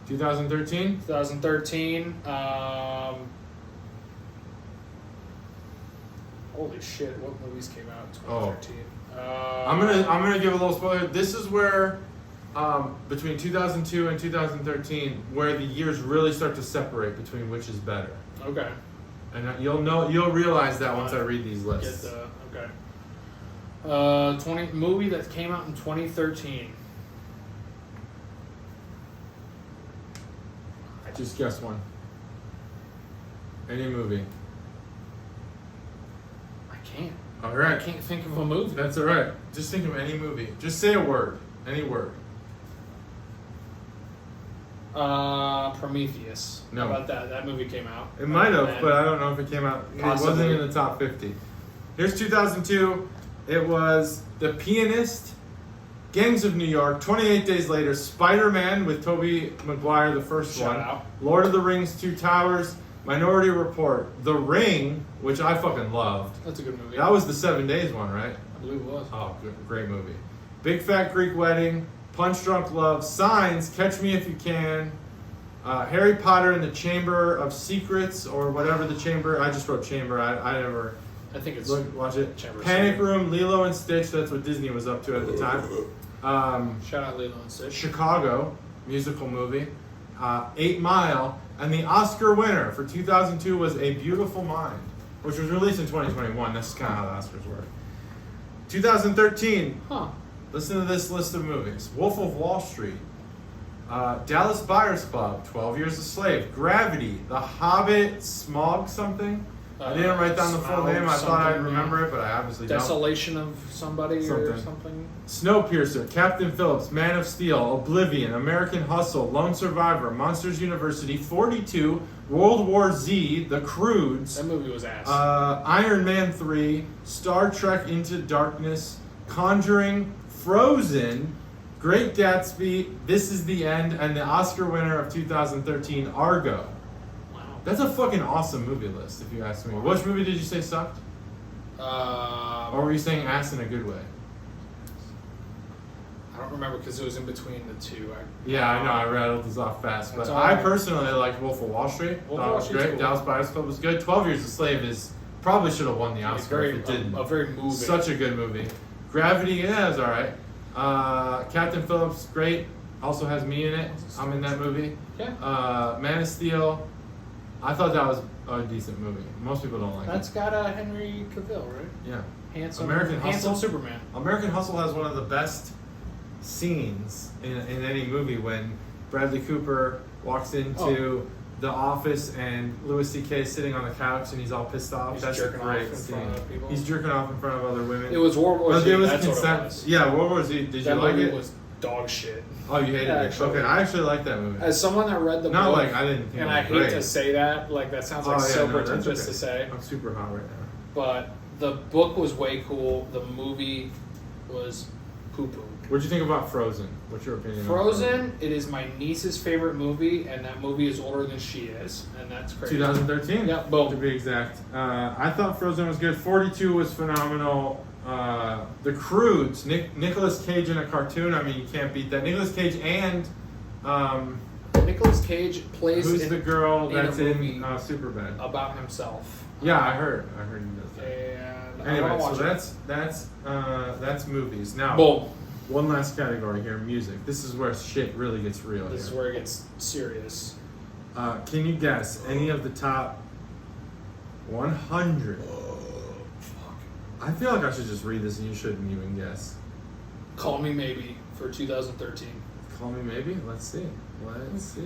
2013. 2013. Holy shit! What movies came out in 2013? I'm gonna give a little spoiler. This is where between 2002 and 2013, where the years really start to separate between which is better. Okay. And you'll realize that once I read these lists. Okay. Movie that came out in 2013. Just guess one. Any movie. I can't. All right. I can't think of a movie. That's all right. Just think of any movie. Just say a word. Any word. Prometheus. No. How about that? That movie came out. It might have, but I don't know if it came out. It wasn't in the top 50. Here's 2002. It was The Pianist, Gangs of New York, 28 Days Later, Spider-Man with Tobey Maguire, the first Shout one, out. Lord of the Rings, Two Towers, Minority Report, The Ring, which I fucking loved. That's a good movie. That was the 7 Days one, right? I believe it was. Oh, good, great movie. Big Fat Greek Wedding, Punch Drunk Love, Signs, Catch Me If You Can, Harry Potter and the Chamber of Secrets, or whatever the chamber. I just wrote chamber. I never I think it's watch it. Chamber of Panic Secrets. Room, Lilo and Stitch. That's what Disney was up to at the time. Shout out Lilo and Stitch. Chicago, musical movie. 8 Mile, and the Oscar winner for 2002 was A Beautiful Mind, which was released in 2021. That's kind of how the Oscars work. 2013. Huh. Listen to this list of movies: Wolf of Wall Street, Dallas Buyers Club, 12 Years a Slave, Gravity, The Hobbit, Smog something. I didn't write down the full Smog name. I thought I'd something, remember yeah. it, but I obviously don't. Desolation of somebody or Something. something. Snowpiercer, Captain Phillips, Man of Steel, Oblivion, American Hustle, Lone Survivor, Monsters University, 42, World War Z, The Croods, That movie was ass. Iron Man 3, Star Trek Into Darkness, Conjuring, Frozen, Great Gatsby, This Is the End, and the Oscar winner of 2013, Argo. Wow. That's a fucking awesome movie list, if you ask me. Which movie did you say sucked? Or were you saying ass in a good way? I don't remember because it was in between the two. Yeah, I know. I rattled this off fast, but That's all I right. personally liked Wolf of Wall Street. Wolf of That Wall was Street's great. cool. Dallas Buyers Club was good. 12 Years a Slave is probably should have won the It's Oscar if it didn't. a very moving. Such a good movie. Gravity, yeah, it was all right. Captain Phillips, great. Also has me in it. I'm in that movie. Yeah. Man of Steel. I thought that was a decent movie. Most people don't like That's it. got Henry Cavill, right? Yeah. Handsome American handsome Hustle? Superman. American Hustle has one of the best scenes in any movie when Bradley Cooper walks into the office and Louis C.K. is sitting on the couch and he's all pissed off. He's That's a jerking off great in scene. front of people. He's jerking off in front of other women. It was World War But Z. there was That's what consent. it was. Yeah, World War Z. Did That you like movie it? was dog shit. Oh, you hated Yeah, it. actually. Okay, I actually like that movie. As someone that read the Not book, like I didn't think and it I was hate great. to say that, like that sounds like so no, that's pretentious okay. to say, I'm super hot right now. but the book was way cool. The movie was poo-poo. What'd you think about Frozen? What's your opinion on Frozen, it is my niece's favorite movie, and that movie is older than she is, and that's crazy. 2013? Yeah, boom. To be exact. I thought Frozen was good. 42 was phenomenal. The Croods, Nicolas Cage in a cartoon. I mean, you can't beat that. Nicolas Cage and Nicolas Cage plays who's the girl in a that's movie in Superbad? about himself. Yeah, I heard he does that. And I Anyway, wanna so watch that's movies. Now, it. Boom. one last category here: music. This is where shit really gets real. This is here. where it gets serious. Can you guess any of the top 100? I feel like I should just read this and you shouldn't even guess. Call Me Maybe for 2013. Call me maybe. Let's see.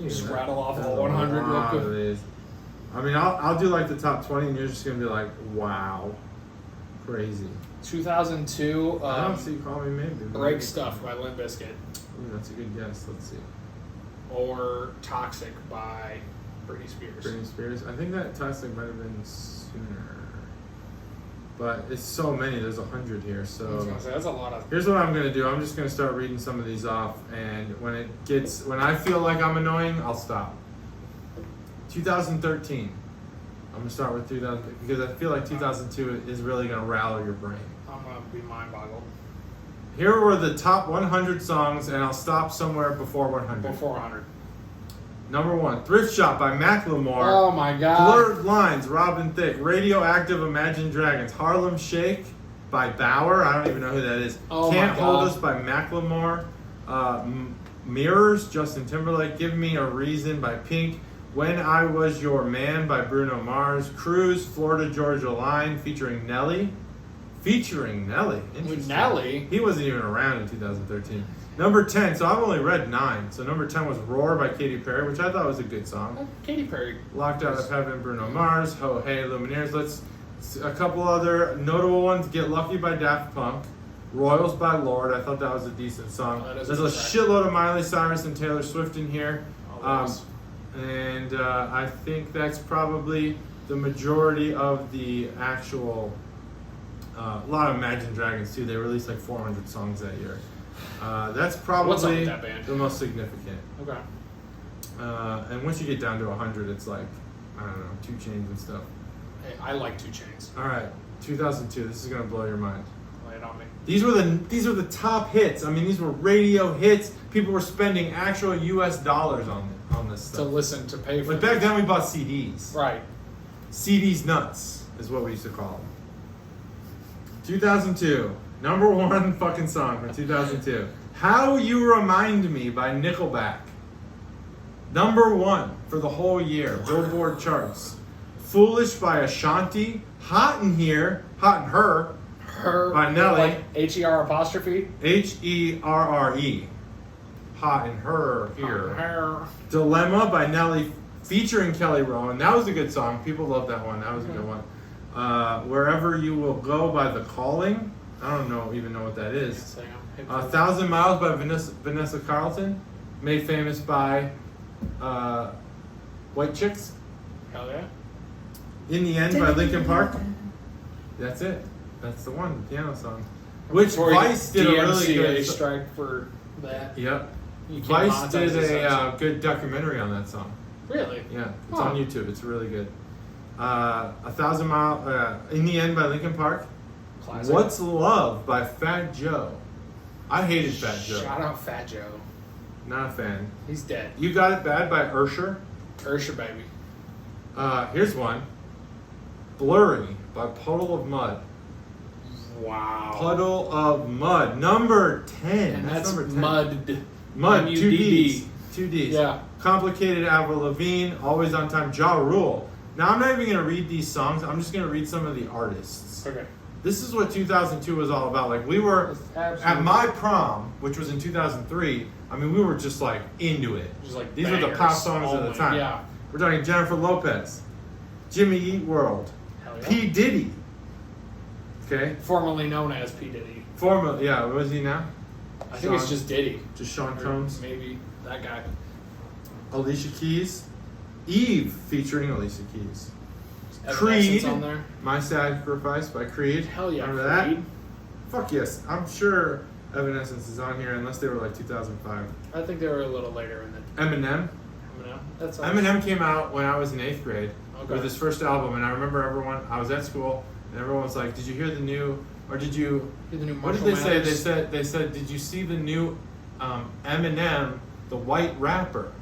Just rattle off That's all a 100 real lot quick. of these. I mean, I'll do like the top 20, and you're just gonna be like, wow, crazy. 2002. I don't see. Call me maybe. Break Stuff by Limp Bizkit. Ooh, that's a good guess. Let's see. Or Toxic by Britney Spears. Britney Spears. I think that Toxic might have been sooner, but it's so many. There's 100 here, I was so. gonna say, that's a lot of. Here's what I'm gonna do. I'm just gonna start reading some of these off, and when I feel like I'm annoying, I'll stop. 2013. I'm gonna start with 2000 because I feel like 2002 is really gonna rattle your brain. gonna be mind boggled. Here were the top 100 songs, and I'll stop somewhere before 100. Before 100. Number 1, Thrift Shop by Macklemore. Oh my god. Blurred Lines, Robin Thicke. Radioactive, Imagine Dragons. Harlem Shake by Bauer. I don't even know who that is. Oh Can't my God. Hold Us by Macklemore. Mirrors, Justin Timberlake. Give Me a Reason by Pink. When I Was Your Man by Bruno Mars. Cruise, Florida Georgia Line featuring Nelly. Interesting. Nelly? He wasn't even around in 2013. Number 10, so I've only read 9. So number 10 was Roar by Katy Perry, which I thought was a good song. Katy Perry. Locked Out of Heaven, Bruno Mars. Ho Hey, Lumineers. A couple other notable ones. Get Lucky by Daft Punk. Royals by Lorde. I thought that was a decent song. That is There's a a track. shitload of Miley Cyrus and Taylor Swift in here. Always. And I think that's probably the majority of the actual... a lot of Imagine Dragons too. They released like 400 songs that year. That's What's up probably with that band? the most significant. Okay. And once you get down to 100, it's like, I don't know, 2 Chainz and stuff. Hey, I like 2 Chainz. All right, 2002. This is gonna blow your mind. Lay it on me. These were the top hits. I mean, these were radio hits. People were spending actual U.S. dollars on this To stuff. listen, to pay for. But back then we bought CDs. Right. CDs nuts is what we used to call them. 2002, number 1 fucking song from 2002. How You Remind Me by Nickelback. Number 1 for the whole year, Billboard charts. Foolish by Ashanti. Hot in Here, Hot in Her, Her. By Nelly. Like H-E-R apostrophe. Herrre. Hot in Her Here. Her. Dilemma by Nelly featuring Kelly Rowland. That was a good song. People love that one. That was a good one. Wherever You Will Go by The Calling. I don't even know what that is. 1,000 Miles by Vanessa Carlton. Made famous by White Chicks. Hell yeah. In the End by Linkin Park. That's it. That's the one, the piano song. Which Before Vice did a really DMCA good... strike for that. Yep. You can't Vice monetize did this a song. good documentary on that song. Really? Yeah, it's Huh. on YouTube. It's really good. 1,000 Mile... In the End by Linkin Park. Classic. What's Love by Fat Joe. I hated Fat Joe. Shout out Fat Joe. Not a fan. He's dead. You Got It Bad by Ursher. Ursher, baby. Here's one. Blurry by Puddle of Mud. Wow. Puddle of Mud. Number 10. And that's number 10. Mud. Mud. 2 M-U-D-D. D's. 2 D's. Yeah. Complicated Avril Lavigne. Always on Time. Ja Rule. Now, I'm not even going to read these songs. I'm just going to read some of the artists. Okay. This is what 2002 was all about. Like, we were at my prom, which was in 2003. I mean, we were just like into it. Just like These were the bangers pop songs of the only. time. Yeah. We're talking Jennifer Lopez, Jimmy Eat World, Hell yeah. P. Diddy. Okay. Formerly known as P. Diddy. Yeah, what is he now? I think it's Sean- just Diddy. Just Sean Or Combs. Maybe that guy. Alicia Keys. Eve featuring Alicia Keys. Evanescence Creed. on there. My Sacrifice by Creed. Hell yeah. Remember that? Creed. Fuck yes. I'm sure Evanescence is on here unless they were like 2005. I think they were a little later in the. Eminem. That's Eminem came out when I was in 8th grade Okay. with his first album, and I remember I was at school, and everyone was like, "Did you hear the new? Or did you? The new What did Marshall they say? Mathers. They said, did you see the new Eminem, the white rapper?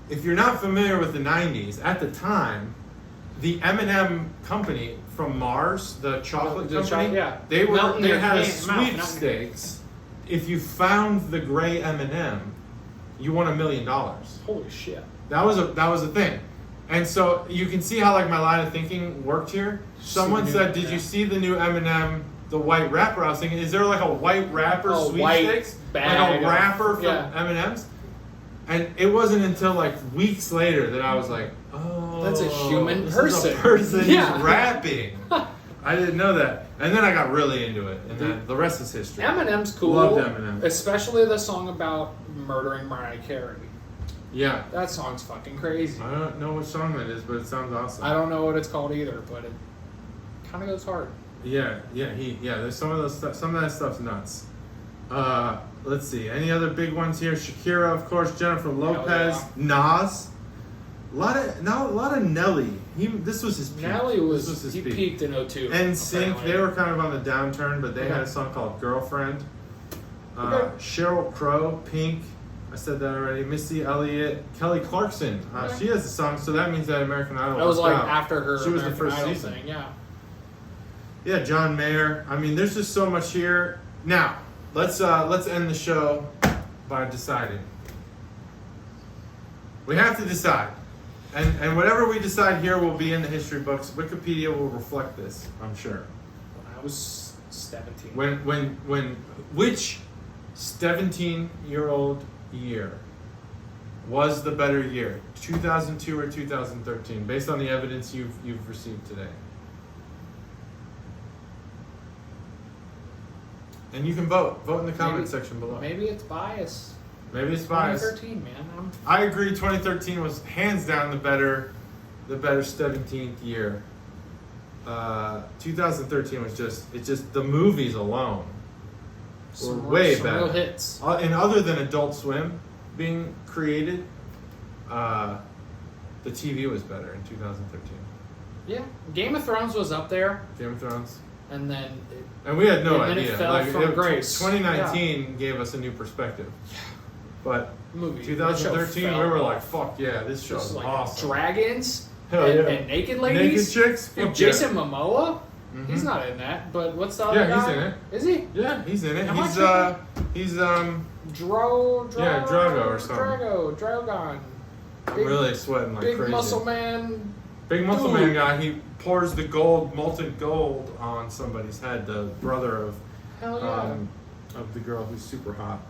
If you're not familiar with the 90s, at the time, the Eminem company from Mars, the chocolate The company, chocolate, yeah. they Melt in had your a mouth, not in your sweepstakes. If you found the gray M&M, you won $1 million. Holy shit. That was a thing. And so you can see how like my line of thinking worked here. Someone So said, new, "Did yeah. you see the new Eminem, the white rapper?" I was thinking, is there like a white rapper A white sweepstakes? bag Like a of- rapper from yeah. M&M's? And it wasn't until like weeks later that I was like, "Oh, That's a human this person." Is a person Yeah. who's rapping." I didn't know that. And then I got really into it, and then the rest is history. Eminem's cool. Loved Eminem. Especially the song about murdering Mariah Carey. Yeah. That song's fucking crazy. I don't know what song that is, but it sounds awesome. I don't know what it's called either, but it kind of goes hard. Yeah. There's some of that stuff's nuts. Let's see. Any other big ones here? Shakira, of course. Jennifer Lopez, yeah. Nas, A lot of Nelly. This was his peak. Nelly was his peak. Peaked in 02. And Sync, apparently. they were kind of on the downturn, but they had a song called Girlfriend. Sheryl Crow, Pink, I said that already. Missy Elliott, Kelly Clarkson. She has a song, so that means that American Idol. That was like out. after her. She was American the first Idol season. thing, yeah. Yeah, John Mayer. I mean, there's just so much here. Now, let's end the show by deciding. We have to decide. And whatever we decide here will be in the history books. Wikipedia will reflect this, I'm sure. When I was 17. Which 17-year-old year was the better year? 2002 or 2013, based on the evidence you've received today? And you can vote. Vote in the comment section below. Maybe it's bias. Maybe it's biased. 2013, man. I agree. 2013 was hands down the better 17th year. 2013 was just the movies alone were way better. Real hits. And other than Adult Swim being created, the TV was better in 2013. Yeah, Game of Thrones was up there, Game of Thrones. and then And we had no and then idea. it fell from grace. 2019 gave us a new perspective. But movie. 2013, we were like, fuck yeah, this show is like awesome. Dragons Hell and, yeah. and naked ladies. Naked chicks? And Fuck Jason Momoa? Mhm. He's not in that, but what's the other Yeah, guy? he's in it. Is he? Yeah, he's in it. Am I He's Drago or something. Drogon. really sweating like big crazy. muscle man. Big muscle dude. man guy. He pours the molten gold on somebody's head. The brother of Hell yeah. of the girl who's super hot.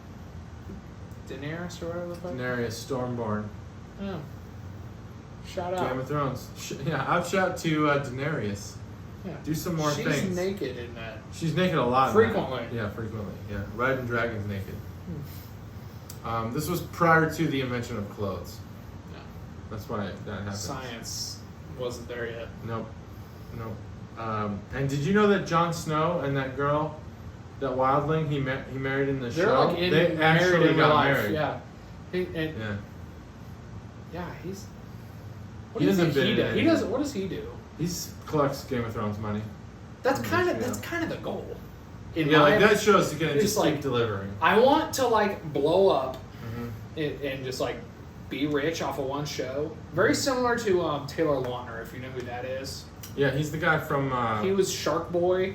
Daenerys or whatever the fuck. Daenerys Stormborn. Yeah. Shout out. Game of Thrones. Out shout to Daenerys. Yeah. Do some more She's things. naked in that. She's naked a lot. Frequently. Yeah, frequently. Yeah, riding dragons naked. This was prior to the invention of clothes. No. That's why that happened. Science wasn't there yet. Nope. And did you know that Jon Snow and that girl, that wildling he married in the They're show? like they married actually in real got life. married. Yeah. He's. What He do you hasn't think he been does? in He does. What does he do? He collects Game of Thrones money. That's kind of Yeah. the goal. That show's gonna it's just like- keep delivering. I want to like blow up Mm-hmm. and just like be rich off of one show. Very similar to Taylor Lautner, if you know who that is. Yeah, he's the guy from. He was Shark Boy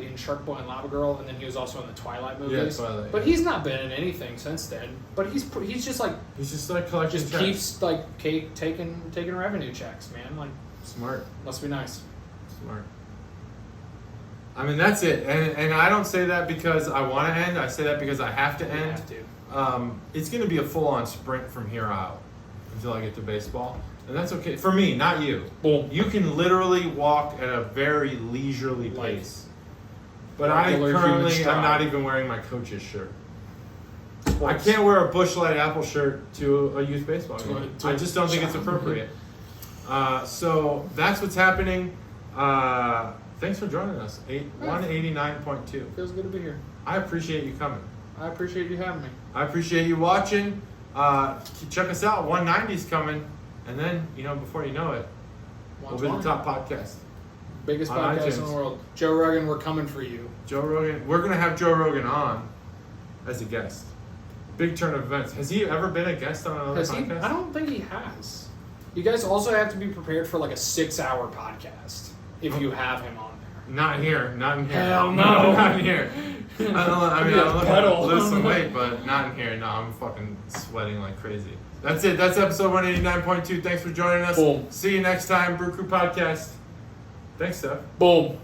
in Shark Boy and Lava Girl, and then he was also in the Twilight movies. Yeah, Twilight. But he's not been in anything since then. But he's just like He's just like collecting checks. keeps like taking revenue checks, man. Like Smart. must be nice. Smart. I mean, that's it. And I don't say that because I want to end. I say that because I have to You end. have to. It's going to be a full-on sprint from here out until I get to baseball. And that's okay. For me, not you. Boom. You can literally walk at a very leisurely pace. But I Regular human currently am stride. not even wearing my coach's shirt. I Sports. can't wear a Busch Light Apple shirt to a youth baseball game. To I just don't think it's appropriate. So that's what's happening. Thanks for joining us. 189.2. Feels good to be here. I appreciate you coming. I appreciate you having me. I appreciate you watching. Check us out. 190's coming. And then, before you know it, we'll be the 120. top podcast. Biggest on podcast in iTunes. the world. Joe Rogan, we're coming for you. Joe Rogan. We're going to have Joe Rogan on as a guest. Big turn of events. Has he ever been a guest on another podcast? I don't think he has. You guys also have to be prepared for like a 6-hour podcast if you have him on there. Not here. Not in here. Hell no. Not in here. I'm looking pedal. to lose some weight, but not in here. No, I'm fucking sweating like crazy. That's it. That's episode 189.2. Thanks for joining us. Boom. See you next time. Brew Crew Podcast. Thanks, Stev. Boom.